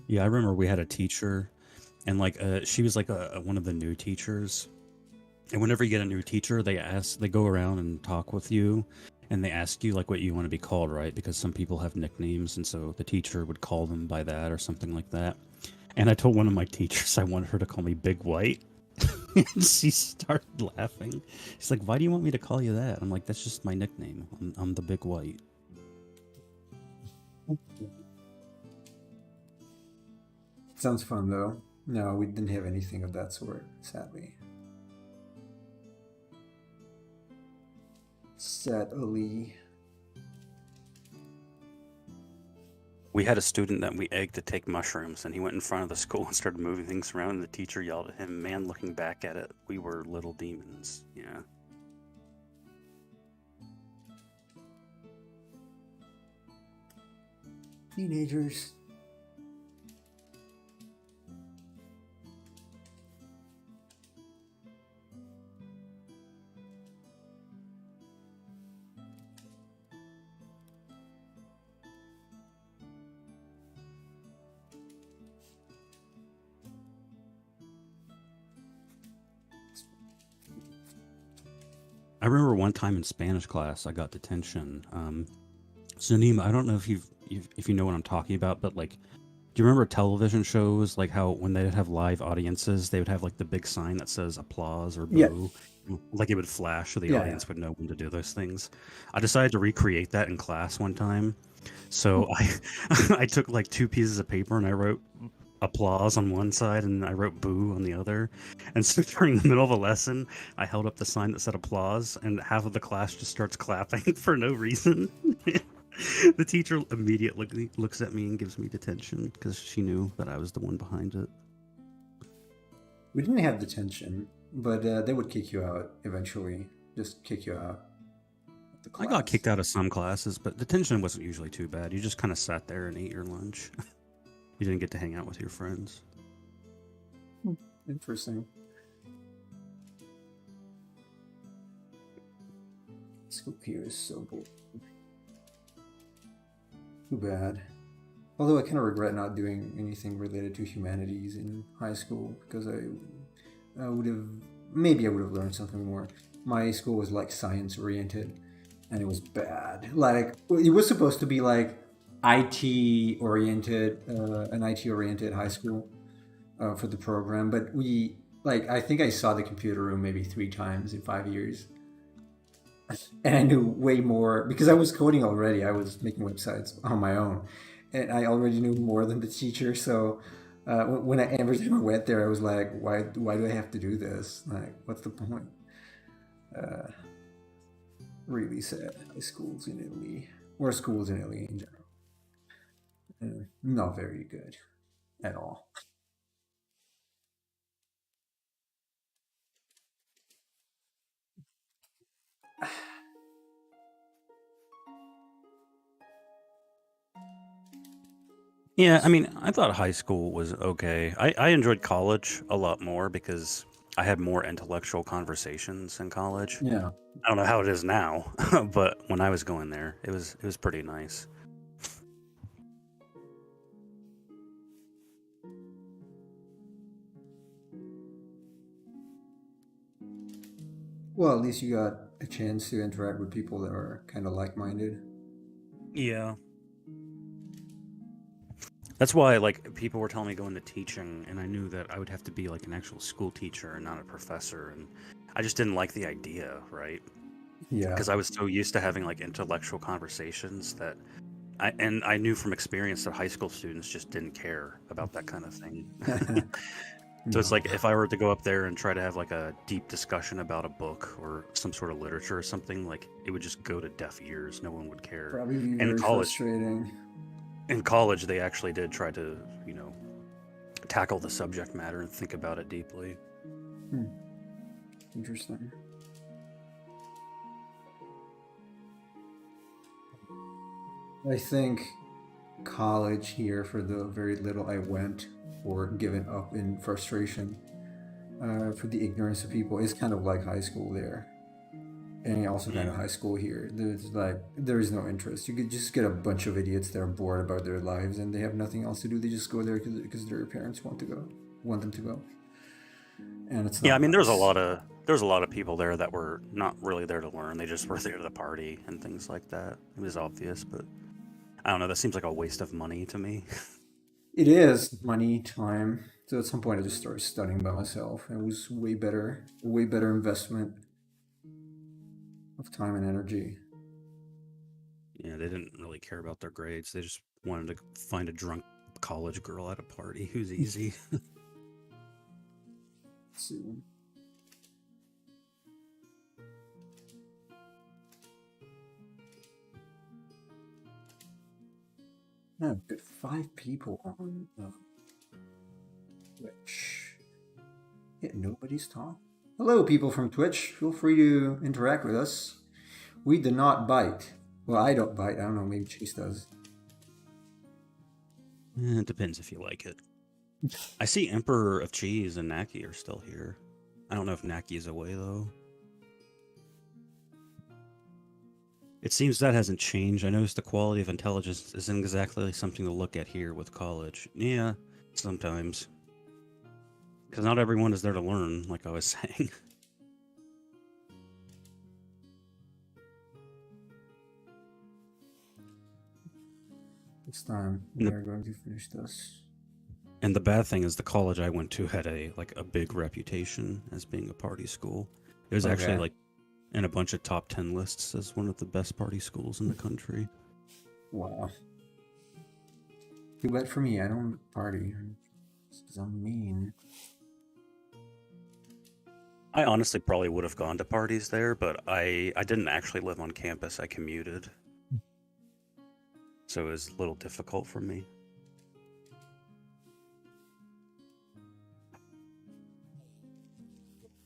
Speaker 2: Yeah, I remember we had a teacher, and like she was like one of the new teachers. And whenever you get a new teacher, they go around and talk with you, and they ask you like what you want to be called, right? Because some people have nicknames, and so the teacher would call them by that or something like that. And I told one of my teachers I wanted her to call me Big White, and she started laughing. She's like, "Why do you want me to call you that?" I'm like, "That's just my nickname. I'm the Big White."
Speaker 1: Sounds fun though. No, we didn't have anything of that sort, sadly. Sadly.
Speaker 2: We had a student that we egged to take mushrooms, and he went in front of the school and started moving things around, and the teacher yelled at him. Man, looking back at it, we were little demons. Yeah.
Speaker 1: Teenagers.
Speaker 2: I remember one time in Spanish class, I got detention. So Neem, I don't know if you know what I'm talking about, but like, do you remember television shows like how when they'd have live audiences, they would have like the big sign that says applause or
Speaker 1: Yeah,
Speaker 2: boo, like it would flash so the
Speaker 1: yeah, yeah.
Speaker 2: audience would know when to do those things. I decided to recreate that in class one time. So
Speaker 1: Oh,
Speaker 2: I I took like two pieces of paper and I wrote applause on one side and I wrote boo on the other. And so during the middle of a lesson, I held up the sign that said applause, and half of the class just starts clapping for no reason. The teacher immediately looks at me and gives me detention because she knew that I was the one behind it.
Speaker 1: we didn't have detention, but they would kick you out eventually. Just kick you out of the
Speaker 2: I got
Speaker 1: class.
Speaker 2: kicked out of some classes, but detention wasn't usually too bad. You just kind of sat there and ate your lunch. You didn't get to hang out with your friends.
Speaker 1: Interesting. School here is so boring. Too bad. Although I kind of regret not doing anything related to humanities in high school because I would have maybe I would have learned something more. My school was like science oriented, and it was bad. Like it was supposed to be like IT oriented, an IT oriented high school for the program, but we like I think I saw the computer room maybe 3 times in 5 years, and I knew way more because I was coding already. I was making websites on my own, and I already knew more than the teacher. So when I every time I went there, I was like, why do I have to do this? Like, what's the point? Uh, really sad. High schools in Italy, or schools in Italy in general, not very good at all.
Speaker 2: Yeah, I mean, I thought high school was okay. I enjoyed college a lot more because I had more intellectual conversations in college.
Speaker 1: Yeah.
Speaker 2: I don't know how it is now, but when I was going there, it was pretty nice.
Speaker 1: Well, at least you got a chance to interact with people that are kind of like-minded.
Speaker 2: Yeah. That's why, like, people were telling me go into teaching, and I knew that I would have to be like an actual school teacher and not a professor, and I just didn't like the idea, right?
Speaker 1: Yeah.
Speaker 2: Because I was so used to having like intellectual conversations that I knew from experience that high school students just didn't care about that kind of thing. So it's
Speaker 1: No.
Speaker 2: like if I were to go up there and try to have like a deep discussion about a book or some sort of literature or something, like it would just go to deaf ears. No one would care.
Speaker 1: Probably be
Speaker 2: And
Speaker 1: very frustrating.
Speaker 2: in college, they actually did try to, tackle the subject matter and think about it deeply.
Speaker 1: Interesting. I think college here, for the very little I went or given up in frustration for the ignorance of people, is kind of like high school there. And also kind
Speaker 2: Yeah.
Speaker 1: of high school here. There is no interest. You could just get a bunch of idiots that are bored about their lives and they have nothing else to do. They just go there because their parents want them to go, and it's
Speaker 2: Yeah, I
Speaker 1: not
Speaker 2: mean,
Speaker 1: nice.
Speaker 2: there was a lot of people there that were not really there to learn. They just were there to party and things like that. It was obvious, but I don't know. That seems like a waste of money to me.
Speaker 1: It is money, time. So at some point, I just started studying by myself. It was way better investment of time and energy.
Speaker 2: Yeah, they didn't really care about their grades. They just wanted to find a drunk college girl at a party who's easy.
Speaker 1: So, no, good 5 people on Twitch. Yeah, nobody's talking. Hello, people from Twitch. Feel free to interact with us. We do not bite. Well, I don't bite. I don't know. Maybe Chase does.
Speaker 2: It depends if you like it. I see Emperor of Cheese and Naki are still here. I don't know if Naki is away though. It seems that hasn't changed. I noticed the quality of intelligence isn't exactly something to look at here with college. Yeah, sometimes. Because not everyone is there to learn, like I was saying.
Speaker 1: This time
Speaker 2: And
Speaker 1: we
Speaker 2: the,
Speaker 1: are going to finish this.
Speaker 2: and the bad thing is the college I went to had a big reputation as being a party school. It was actually
Speaker 1: Okay.
Speaker 2: like in a bunch of top 10 lists as one of the best party schools in the country.
Speaker 1: Wow. Too bad for me. I don't party. Because I'm mean.
Speaker 2: I honestly probably would have gone to parties there, but I didn't actually live on campus. I commuted. So it was a little difficult for me.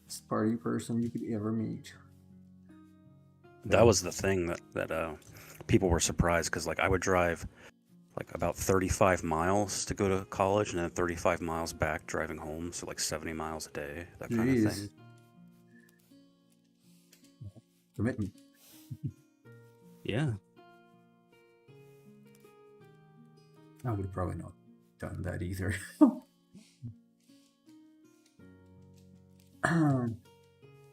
Speaker 1: Best party person you could ever meet.
Speaker 2: That was the thing that people were surprised because like I would drive like about 35 miles to go to college and then 35 miles back driving home, so like 70 miles a day, that kind of
Speaker 1: Jeez.
Speaker 2: thing.
Speaker 1: Commitment.
Speaker 2: Yeah.
Speaker 1: I would have probably not done that either.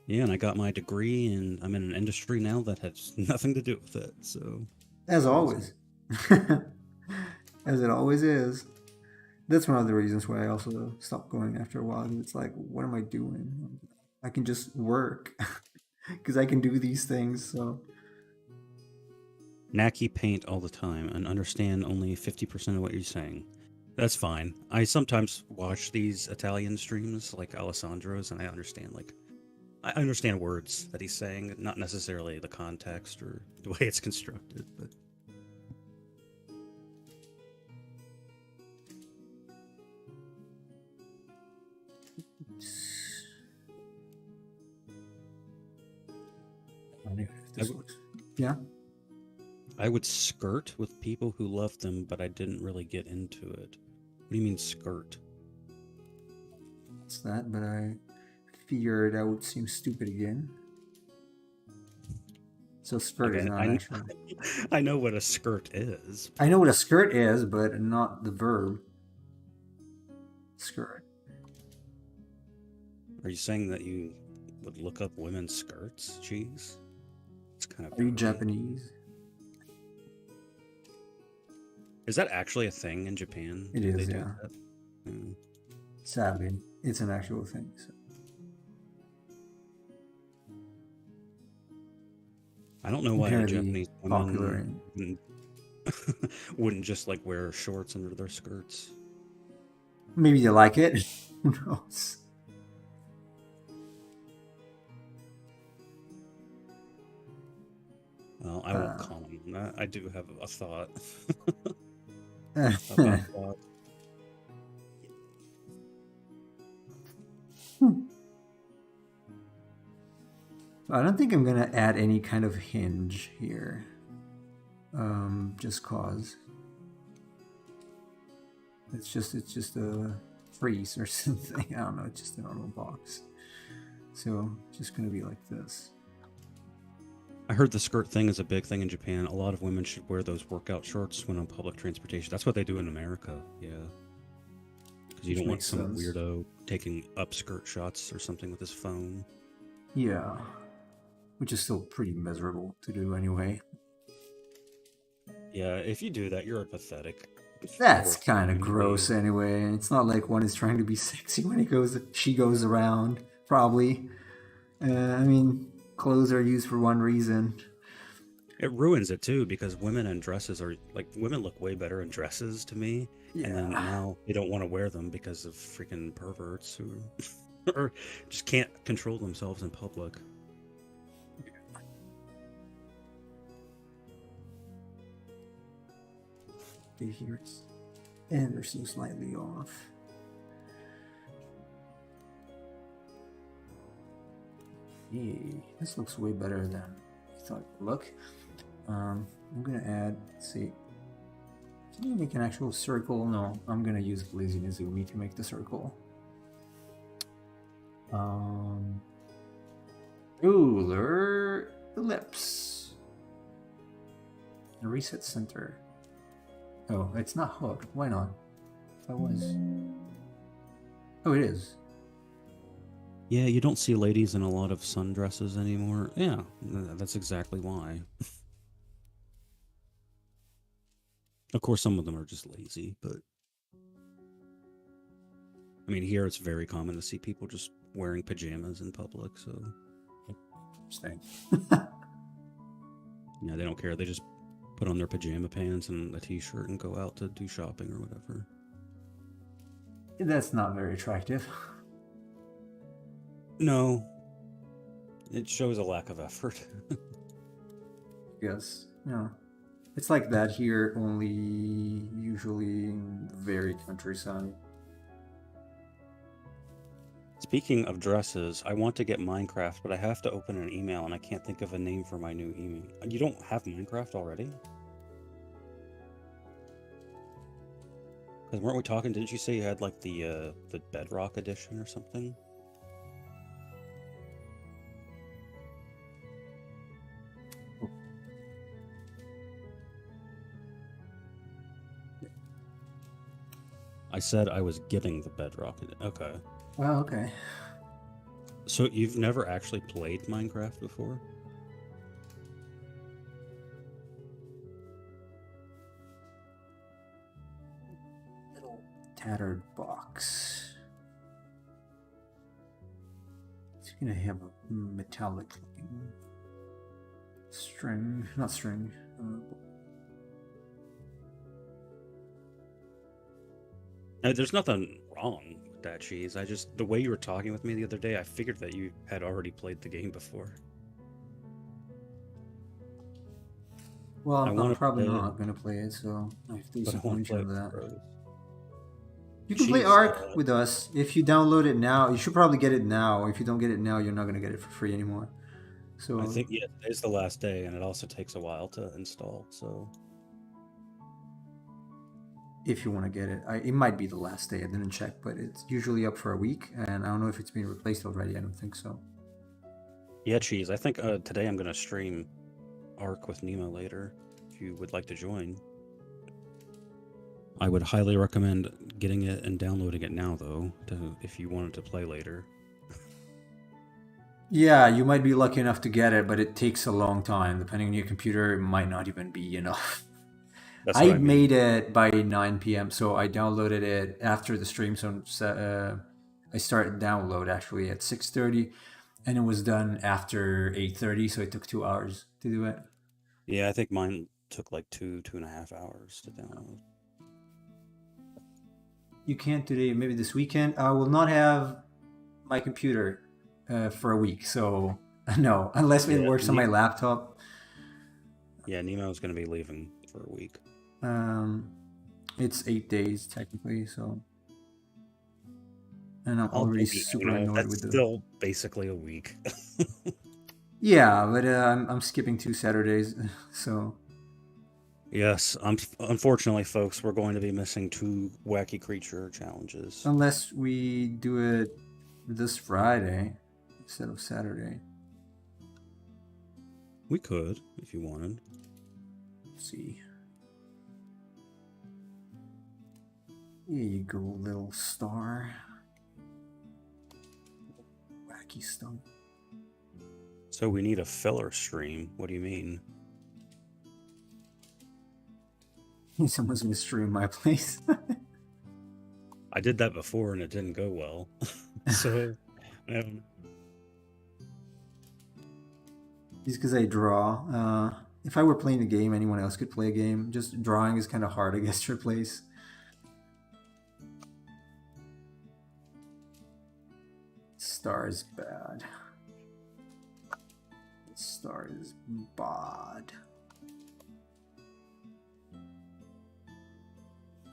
Speaker 2: Yeah, and I got my degree and I'm in an industry now that has nothing to do with it. So
Speaker 1: As
Speaker 2: crazy.
Speaker 1: always. As it always is. That's one of the reasons why I also stopped going after a while. It's like, what am I doing? I can just work because I can do these things. So
Speaker 2: Naki paint all the time and understand only 50% of what you're saying. That's fine. I sometimes watch these Italian streams like Alessandro's and I understand words that he's saying, not necessarily the context or the way it's constructed, but
Speaker 1: I don't know if
Speaker 2: I,
Speaker 1: this
Speaker 2: w-
Speaker 1: looks. Yeah.
Speaker 2: I would skirt with people who loved them, but I didn't really get into it. What do you mean skirt?
Speaker 1: It's that, but I figured that would seem stupid again. So skirt is
Speaker 2: Okay,
Speaker 1: not actually.
Speaker 2: I know what a skirt is.
Speaker 1: I know what a skirt is, but not the verb skirt.
Speaker 2: Are you saying that you would look up women's skirts? Jeez. kind of
Speaker 1: Are you
Speaker 2: dirty.
Speaker 1: Japanese?
Speaker 2: Is that actually a thing in Japan?
Speaker 1: It
Speaker 2: Do
Speaker 1: is,
Speaker 2: they do
Speaker 1: yeah.
Speaker 2: that? Mm.
Speaker 1: Sadly, it's an actual thing. So.
Speaker 2: I don't know why
Speaker 1: Apparently
Speaker 2: Japanese
Speaker 1: popular
Speaker 2: women
Speaker 1: in.
Speaker 2: wouldn't, wouldn't just like wear shorts under their skirts.
Speaker 1: Maybe they like it. Who knows?
Speaker 2: Well, I won't comment on that. I do have a thought
Speaker 1: Uh,
Speaker 2: about that.
Speaker 1: I don't think I'm gonna add any kind of hinge here. Just cause it's just a freeze or something. I don't know. It's just a normal box. So just gonna be like this.
Speaker 2: I heard the skirt thing is a big thing in Japan. A lot of women should wear those workout shorts when on public transportation. That's what they do in America. Yeah. Because you
Speaker 1: Which
Speaker 2: don't want
Speaker 1: makes
Speaker 2: some
Speaker 1: sense.
Speaker 2: weirdo taking upskirt shots or something with his phone.
Speaker 1: Yeah, which is still pretty miserable to do anyway.
Speaker 2: Yeah, if you do that, you're a pathetic.
Speaker 1: That's
Speaker 2: poor
Speaker 1: kind of
Speaker 2: human
Speaker 1: gross
Speaker 2: being.
Speaker 1: anyway. It's not like one is trying to be sexy when she goes around. Probably. I mean, clothes are used for one reason.
Speaker 2: It ruins it too because women in dresses are like women look way better in dresses to me, and then
Speaker 1: Yeah.
Speaker 2: now they don't want to wear them because of freaking perverts who or just can't control themselves in public.
Speaker 1: Here it's ever so slightly off. Hey, this looks way better than I thought it would look. I'm gonna add, let's see, can you make an actual circle? No, I'm gonna use Blazing Izumi to make the circle. Ruler ellipse. The reset center. Oh, it's not hooked. Why not? That was. Oh, it is.
Speaker 2: Yeah, you don't see ladies in a lot of sundresses anymore. Yeah, that's exactly why. Of course, some of them are just lazy, but I mean, here it's very common to see people just wearing pajamas in public. So
Speaker 1: Interesting.
Speaker 2: yeah, they don't care. They just put on their pajama pants and a t-shirt and go out to do shopping or whatever.
Speaker 1: That's not very attractive.
Speaker 2: No, it shows a lack of effort.
Speaker 1: Yes. Yeah. It's like that here, only usually in very countryside.
Speaker 2: Speaking of dresses, I want to get Minecraft, but I have to open an email and I can't think of a name for my new email. You don't have Minecraft already? Because weren't we talking? Didn't you say you had like the Bedrock edition or something? I said I was getting the Bedrock. Okay.
Speaker 1: Well, okay.
Speaker 2: So you've never actually played Minecraft before?
Speaker 1: Little tattered box. It's gonna have a metallic looking string, not string.
Speaker 2: There's nothing wrong with that, Cheese. I just, the way you were talking with me the other day, I figured that you had already played the game before.
Speaker 1: Well,
Speaker 2: I
Speaker 1: I'm
Speaker 2: want to
Speaker 1: probably
Speaker 2: play it,
Speaker 1: not gonna play it, so I have to
Speaker 2: but I want
Speaker 1: disappoint
Speaker 2: to
Speaker 1: you
Speaker 2: play
Speaker 1: on
Speaker 2: it
Speaker 1: that.
Speaker 2: with pros.
Speaker 1: You can play
Speaker 2: Cheese,
Speaker 1: Ark with us if you download it now. You should probably get it now. If you don't get it now, you're not gonna get it for free anymore.
Speaker 2: I
Speaker 1: So
Speaker 2: think, yeah, today's the last day, and it also takes a while to install, so...
Speaker 1: if you want to get it, it might be the last day. I didn't check, but it's usually up for a week, and I don't know if it's been replaced already. I don't think so.
Speaker 2: Yeah, Cheese, I think today I'm going to stream Ark with Nemo later, if you would like to join. I would highly recommend getting it and downloading it now, though, if you wanted to play later.
Speaker 1: Yeah, you might be lucky enough to get it, but it takes a long time. Depending on your computer, it might not even be enough.
Speaker 2: That's what
Speaker 1: I
Speaker 2: I mean.
Speaker 1: made it by 9 p.m., so I downloaded it after the stream. So I started download actually at 6:30, and it was done after 8:30. So it took 2 hours to do it.
Speaker 2: Yeah, I think mine took like 2.5 hours to download.
Speaker 1: You can't today. Maybe this weekend. I will not have my computer for a week. So no, unless it
Speaker 2: Yeah,
Speaker 1: works on my laptop.
Speaker 2: yeah, Nemo's gonna be leaving for a week.
Speaker 1: Um, it's 8 days technically. So, and I'm
Speaker 2: I'll
Speaker 1: already
Speaker 2: be,
Speaker 1: super annoyed
Speaker 2: that's
Speaker 1: with the.
Speaker 2: still basically a week.
Speaker 1: Yeah, but I'm skipping 2 Saturdays. So
Speaker 2: Yes, unfortunately, folks, we're going to be missing 2 wacky creature challenges.
Speaker 1: unless we do it this Friday instead of Saturday.
Speaker 2: We could, if you wanted.
Speaker 1: Let's see. Here you go, little star. Wacky stuff.
Speaker 2: So we need a filler stream. What do you mean?
Speaker 1: Someone's gonna stream my place.
Speaker 2: I did that before and it didn't go well. So,
Speaker 1: Just because I draw. If I were playing a game, anyone else could play a game. Just drawing is kind of hard, I guess, to replace. Star is bad. Star is bad.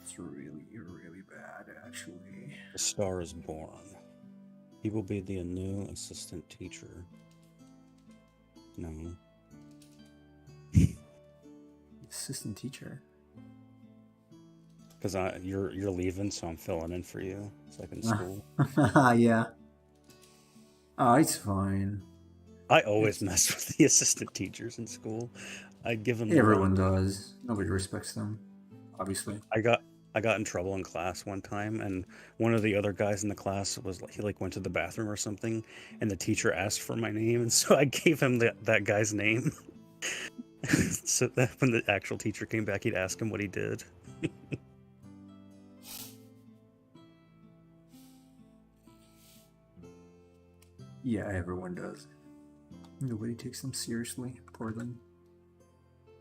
Speaker 1: It's really, really bad, actually.
Speaker 2: the star is born. He will be the new assistant teacher. No.
Speaker 1: Assistant teacher.
Speaker 2: Because you're leaving, so I'm filling in for you. It's like in school.
Speaker 1: Yeah. Oh, it's fine.
Speaker 2: I always mess with the assistant teachers in school. I give them.
Speaker 1: Everyone does. Nobody respects them, obviously.
Speaker 2: I got in trouble in class one time, and one of the other guys in the class was he went to the bathroom or something, and the teacher asked for my name, and so I gave him that guy's name. So that when the actual teacher came back, he'd ask him what he did.
Speaker 1: Yeah, everyone does. Nobody takes them seriously. Poor them.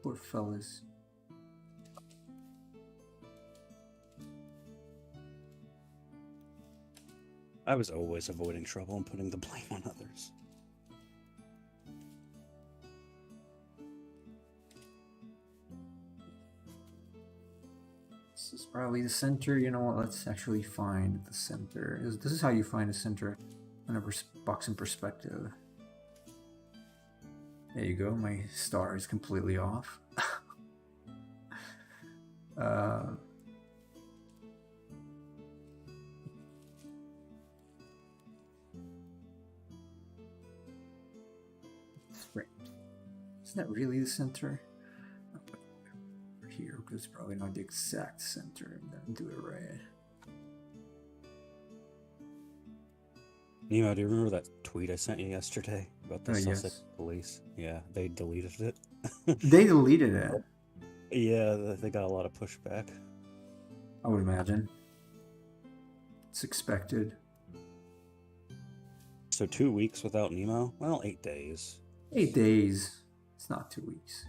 Speaker 1: Poor fellas.
Speaker 2: I was always avoiding trouble and putting the blame on others.
Speaker 1: This is probably the center. You know what? Let's actually find the center. This is how you find a center on a box in perspective. There you go. My star is completely off. Isn't that really the center? Here, because it's probably not the exact center. Then do it right.
Speaker 2: Nemo, do you remember that tweet I sent you yesterday about the Sussex
Speaker 1: Yes.
Speaker 2: police? Yeah, they deleted it.
Speaker 1: They deleted it.
Speaker 2: Yeah, they got a lot of pushback.
Speaker 1: I would imagine. It's expected.
Speaker 2: So 2 weeks without Nemo? Well, 8 days.
Speaker 1: 8 days. It's not 2 weeks.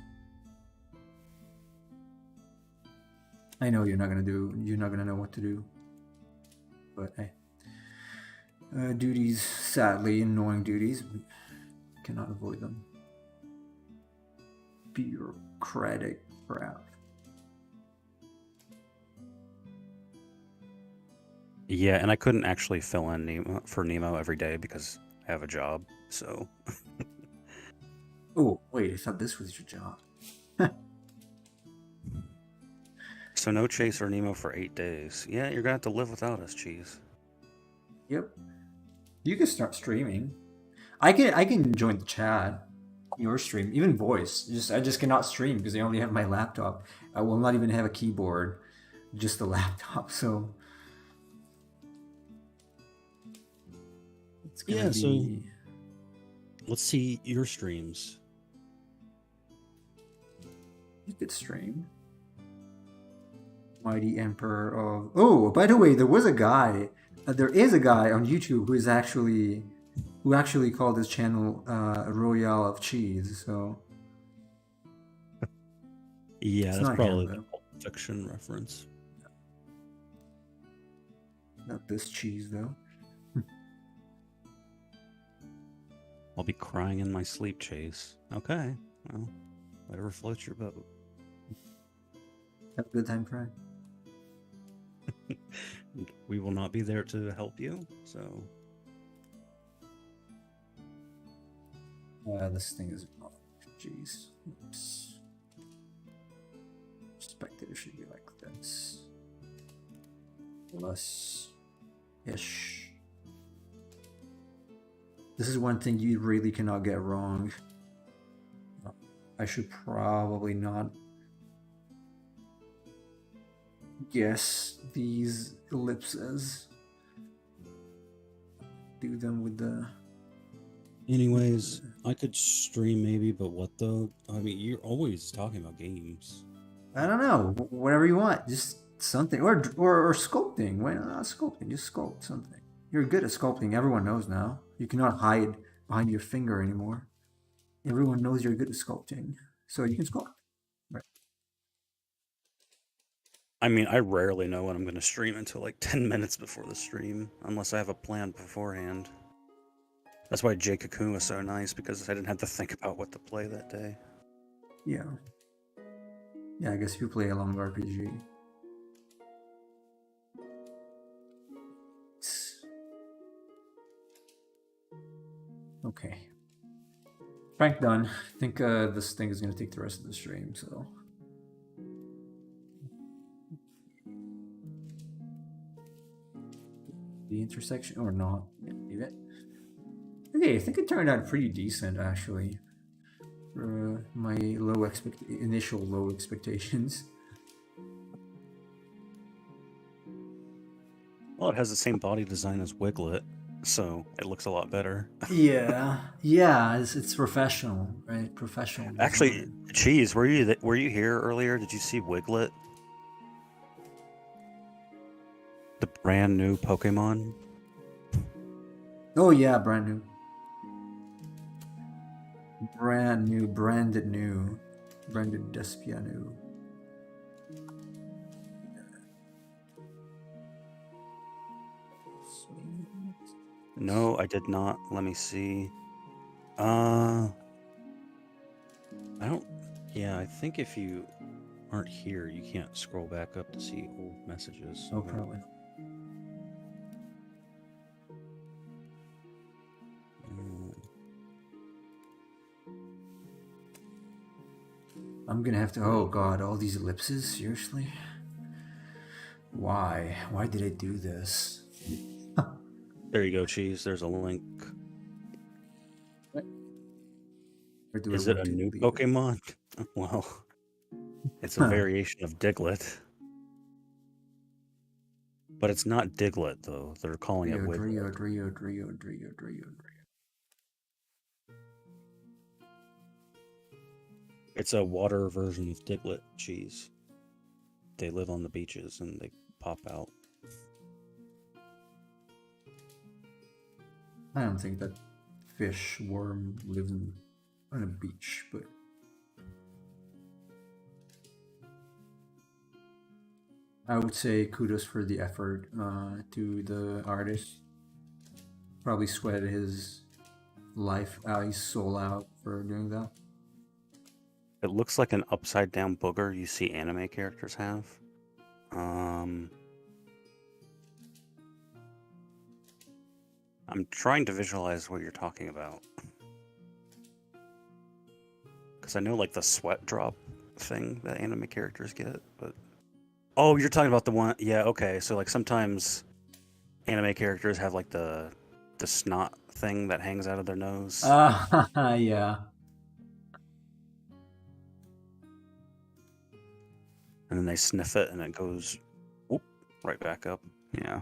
Speaker 1: I know you're not gonna know what to do. But hey. Duties, sadly, annoying duties. We cannot avoid them. Bureaucratic crap.
Speaker 2: Yeah, and I couldn't actually fill in Nemo every day because I have a job, so...
Speaker 1: Oh, wait, I thought this was your job.
Speaker 2: So no Chase or Nemo for 8 days. Yeah, you're gonna have to live without us, Cheese.
Speaker 1: Yep. You can start streaming. I can join the chat. Your stream, even voice. I just cannot stream because I only have my laptop. I will not even have a keyboard, just the laptop. So it's gonna be.
Speaker 2: Let's see your streams.
Speaker 1: You could stream. Mighty Emperor of... Oh, by the way, there was a guy. There is a guy on YouTube who actually called his channel Royale of Cheese. So
Speaker 2: Yeah,
Speaker 1: it's
Speaker 2: that's
Speaker 1: not
Speaker 2: probably
Speaker 1: him,
Speaker 2: the
Speaker 1: though.
Speaker 2: Pulp Fiction reference.
Speaker 1: Not this cheese, though.
Speaker 2: I'll be crying in my sleep, Chase. Okay, well, whatever floats your boat.
Speaker 1: Have a good time, Frank.
Speaker 2: We will not be there to help you, so...
Speaker 1: This thing is... Oh, jeez. Oops. Spectator should be like this. Plus-ish. This is one thing you really cannot get wrong. I should probably not guess these ellipses. Do them with the...
Speaker 2: Anyways, I could stream maybe, but what though? I mean, you're always talking about games.
Speaker 1: I don't know. Whatever you want. Just something. Or sculpting. Why not sculpting? Just sculpt something. You're good at sculpting. Everyone knows now. You cannot hide behind your finger anymore. Everyone knows you're good at sculpting. So you can sculpt. Right.
Speaker 2: I mean, I rarely know when I'm going to stream until like 10 minutes before the stream, unless I have a plan beforehand. That's why Jay Cocoon was so nice, because I didn't have to think about what to play that day.
Speaker 1: Yeah. Yeah, I guess if you play a long RPG. Okay. Frank done. I think this thing is going to take the rest of the stream, so... The intersection, or not. Yeah, leave it. Okay, I think it turned out pretty decent, actually. For my initial low expectations.
Speaker 2: Well, it has the same body design as Wiglet, so it looks a lot better.
Speaker 1: Yeah, yeah, it's professional, right? Professional design.
Speaker 2: Actually, Cheese, were you here earlier? Did you see Wiglet? The brand new Pokemon?
Speaker 1: Oh yeah, brand new. Branded Despianu.
Speaker 2: No, I did not. Let me see. I don't... Yeah, I think if you aren't here, you can't scroll back up to see old messages.
Speaker 1: Oh, probably. I'm gonna have to... Oh god, all these ellipses? Seriously? Why? Why did I do this?
Speaker 2: There you go, Cheese. There's a link. Is it a new Pokemon? Well, it's a variation of Diglett. But it's not Diglett, though. They're calling it Wiglet. It's a water version of Diglett, Cheese. They live on the beaches and they pop out.
Speaker 1: I don't think that fish worm lives on a beach, but I would say kudos for the effort to the artist. Probably sweated his life out, his soul out for doing that.
Speaker 2: It looks like an upside down booger you see anime characters have. I'm trying to visualize what you're talking about. Because I know like the sweat drop thing that anime characters get, but... Oh, you're talking about the one... Yeah, okay. So like sometimes anime characters have like the snot thing that hangs out of their nose.
Speaker 1: Yeah.
Speaker 2: And then they sniff it and it goes whoop, right back up. Yeah.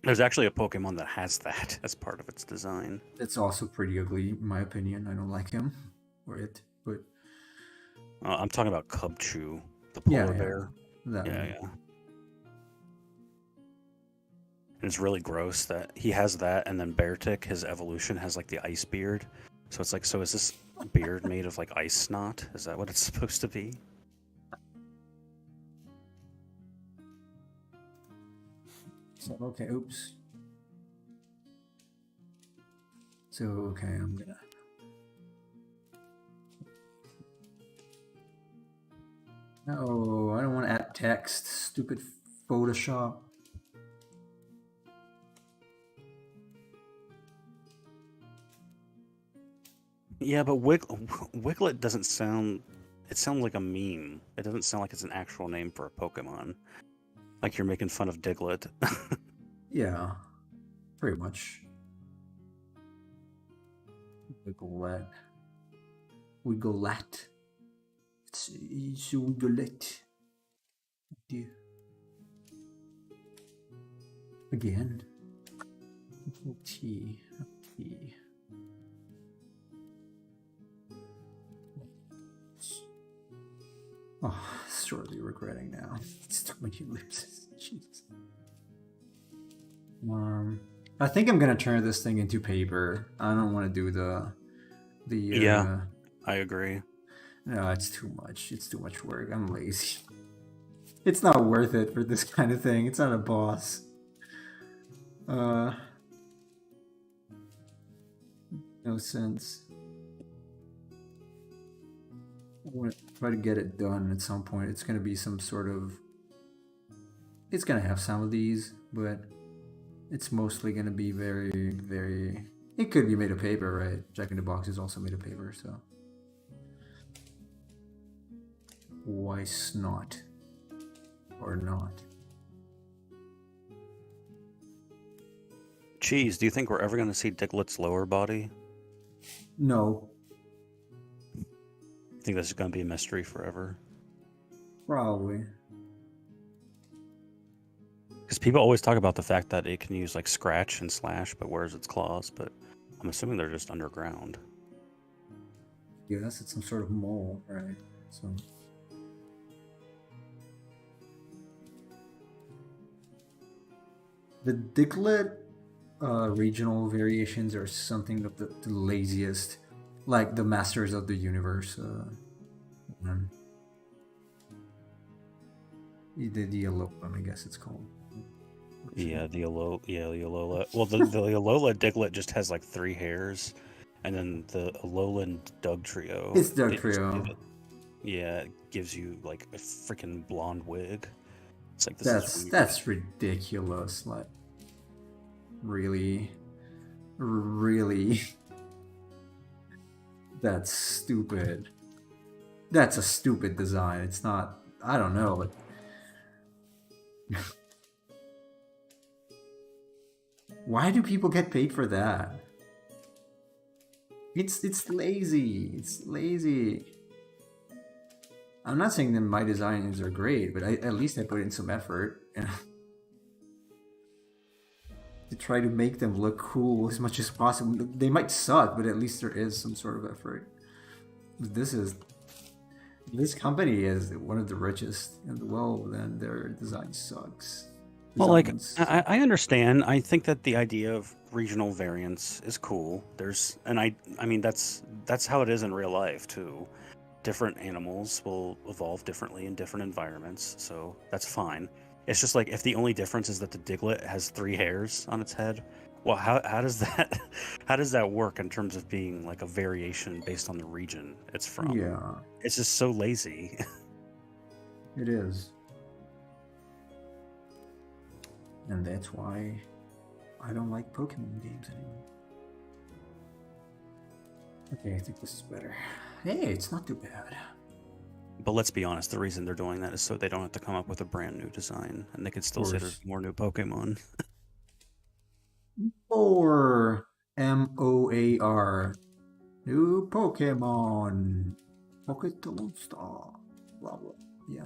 Speaker 2: There's actually a Pokemon that has that as part of its design.
Speaker 1: It's also pretty ugly, in my opinion. I don't like him or it, but
Speaker 2: I'm talking about Cubchoo, the
Speaker 1: yeah,
Speaker 2: polar
Speaker 1: yeah,
Speaker 2: bear.
Speaker 1: that
Speaker 2: Yeah,
Speaker 1: one.
Speaker 2: yeah. And it's really gross that he has that, and then Beartic, his evolution, has like the ice beard. So it's like, so is this beard made of like ice snot? Is that what it's supposed to be?
Speaker 1: So okay, oops. So okay, I'm gonna. No, I don't want to add text. Stupid Photoshop.
Speaker 2: Yeah, but Wiglet doesn't sound. It sounds like a meme. It doesn't sound like it's an actual name for a Pokemon. Like you're making fun of Diglett.
Speaker 1: Yeah, pretty much. Wiglet. Wiglet. It's Wiglet. Dear. Again. T. T. Oh, sorely regretting now. It's too many ellipses. Jesus. I think I'm gonna turn this thing into paper. I don't want to do the.
Speaker 2: Yeah, I agree.
Speaker 1: No, it's too much. It's too much work. I'm lazy. It's not worth it for this kind of thing. It's not a boss. No sense. I want to try to get it done at some point. It's gonna be some sort of. It's gonna have some of these, but it's mostly gonna be very, very. It could be made of paper, right? Jack in the Box is also made of paper, so. Why snot? Or not?
Speaker 2: Geez, do you think we're ever going to see Diglett's lower body?
Speaker 1: No.
Speaker 2: I think this is going to be a mystery forever.
Speaker 1: Probably.
Speaker 2: Because people always talk about the fact that it can use like scratch and slash, but where's its claws? But I'm assuming they're just underground.
Speaker 1: Yes, it's some sort of mole, right? So. The Diglett regional variations are something of the laziest, like the Masters of the Universe. The yellow one, I guess it's called.
Speaker 2: Yeah, the Alola. Well, the Alola Diglett just has like 3 hairs, and then the Alolan Dugtrio.
Speaker 1: It's Dugtrio.
Speaker 2: It gives you like a freaking blonde wig. It's like this is weird.
Speaker 1: That's ridiculous. Like, really, really, that's stupid. That's a stupid design. It's not. I don't know, but. Why do people get paid for that? It's lazy. It's lazy. I'm not saying that my designs are great, but at least I put in some effort to try to make them look cool as much as possible. They might suck, but at least there is some sort of effort. This company is one of the richest in the world, and their design sucks.
Speaker 2: Well, like I understand. I think that the idea of regional variance is cool. I mean that's how it is in real life too. Different animals will evolve differently in different environments, so that's fine. It's just like if the only difference is that the Diglett has 3 hairs on its head, well, how does that how does that work in terms of being like a variation based on the region it's from?
Speaker 1: Yeah,
Speaker 2: it's just so lazy.
Speaker 1: It is. And that's why I don't like Pokemon games anymore. Okay, I think this is better. Hey, it's not too bad.
Speaker 2: But let's be honest, the reason they're doing that is so they don't have to come up with a brand new design, and they can still say there's more new Pokemon.
Speaker 1: Or MOAR. New Pokemon. Pocket Star. Blah blah. Yeah.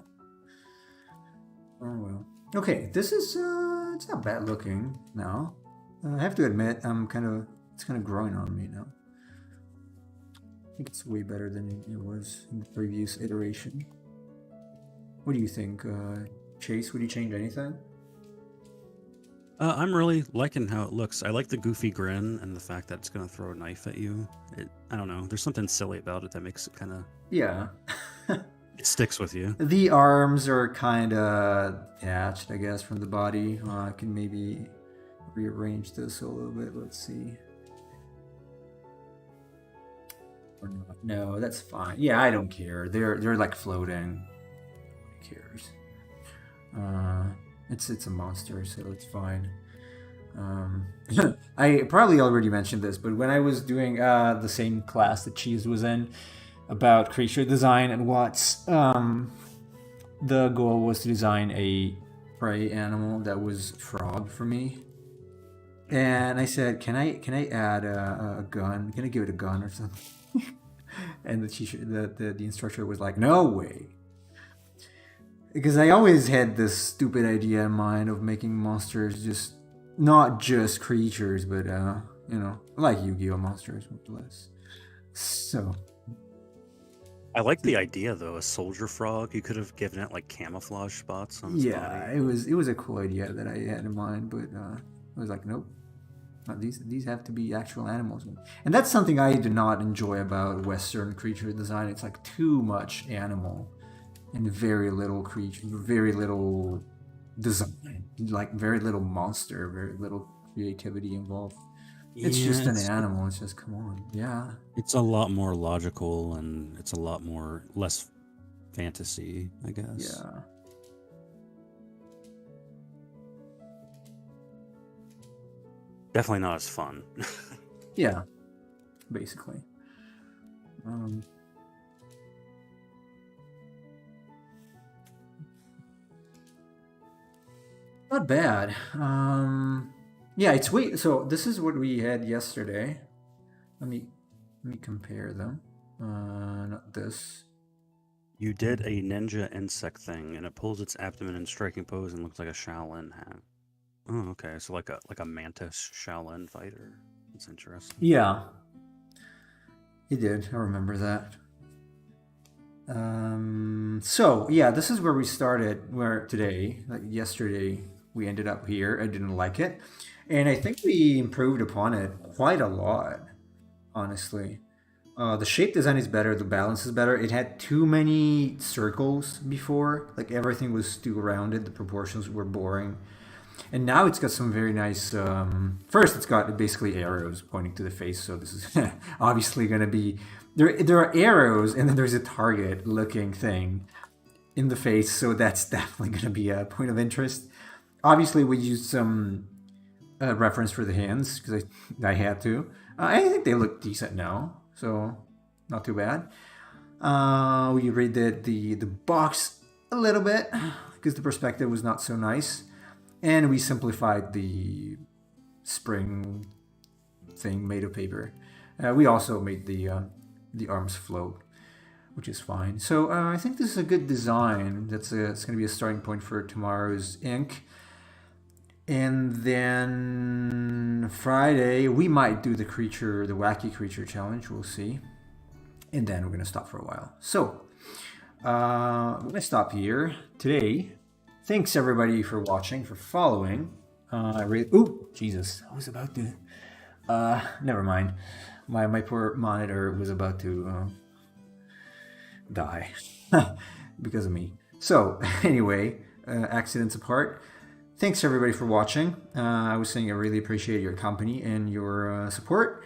Speaker 1: Oh well. Okay, this is it's not bad looking now. I have to admit, it's kind of growing on me now. I think it's way better than it was in the previous iteration. What do you think, Chase? Would you change anything?
Speaker 2: I'm really liking how it looks. I like the goofy grin and the fact that it's going to throw a knife at you. I don't know. There's something silly about it that makes it kind of...
Speaker 1: Yeah.
Speaker 2: It sticks with you.
Speaker 1: The arms are kind of detached, I guess, from the body. I can maybe rearrange this a little bit. Let's see. Or not. No, that's fine. Yeah, I don't care. They're like floating. Who cares? It's a monster, so it's fine. I probably already mentioned this, but when I was doing the same class that Cheese was in about creature design and what's the goal was to design a prey animal that was frog for me. And I said, can I add a gun? Can I give it a gun or something? And the instructor was like, no way. Because I always had this stupid idea in mind of making monsters just not just creatures, but like Yu-Gi-Oh monsters, more or less. So
Speaker 2: I like the idea though. A soldier frog. You could have given it like camouflage spots on its body.
Speaker 1: it was a cool idea that I had in mind, but I was like, nope. These have to be actual animals, and that's something I do not enjoy about Western creature design. It's like too much animal and very little creature, very little design, like very little monster, very little creativity involved. It's just an animal. It's just, come on, yeah.
Speaker 2: It's a lot more logical and it's a lot more less fantasy, I guess.
Speaker 1: Yeah.
Speaker 2: Definitely not as fun.
Speaker 1: Yeah, basically. Not bad. Yeah, it's wait. So this is what we had yesterday. Let me compare them. Not this.
Speaker 2: You did a ninja insect thing, and it pulls its abdomen in striking pose and looks like a Shaolin hat. Oh, okay. So like a mantis Shaolin fighter. That's interesting.
Speaker 1: Yeah, he did. I remember that. So yeah, this is where we started. Where today, like yesterday, we ended up here. I didn't like it, and I think we improved upon it quite a lot. Honestly, the shape design is better. The balance is better. It had too many circles before. Like everything was too rounded. The proportions were boring. And now it's got some very nice. First, it's got basically arrows pointing to the face. So this is obviously going to be there are arrows, and then there's a target-looking thing in the face. So that's definitely going to be a point of interest. Obviously, we used some reference for the hands because I had to. I think they look decent now, so not too bad. We redid the box a little bit because the perspective was not so nice. And we simplified the spring thing made of paper. We also made the arms float, which is fine. So I think this is a good design. It's going to be a starting point for tomorrow's ink. And then Friday, we might do the wacky creature challenge. We'll see. And then we're going to stop for a while. So I'm going to stop here today. Thanks everybody for watching, for following. Ooh, Jesus! I was about to. Never mind. My poor monitor was about to die because of me. So anyway, accidents apart. Thanks everybody for watching. I was saying I really appreciate your company and your support.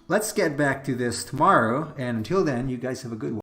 Speaker 1: Let's get back to this tomorrow, and until then, you guys have a good one.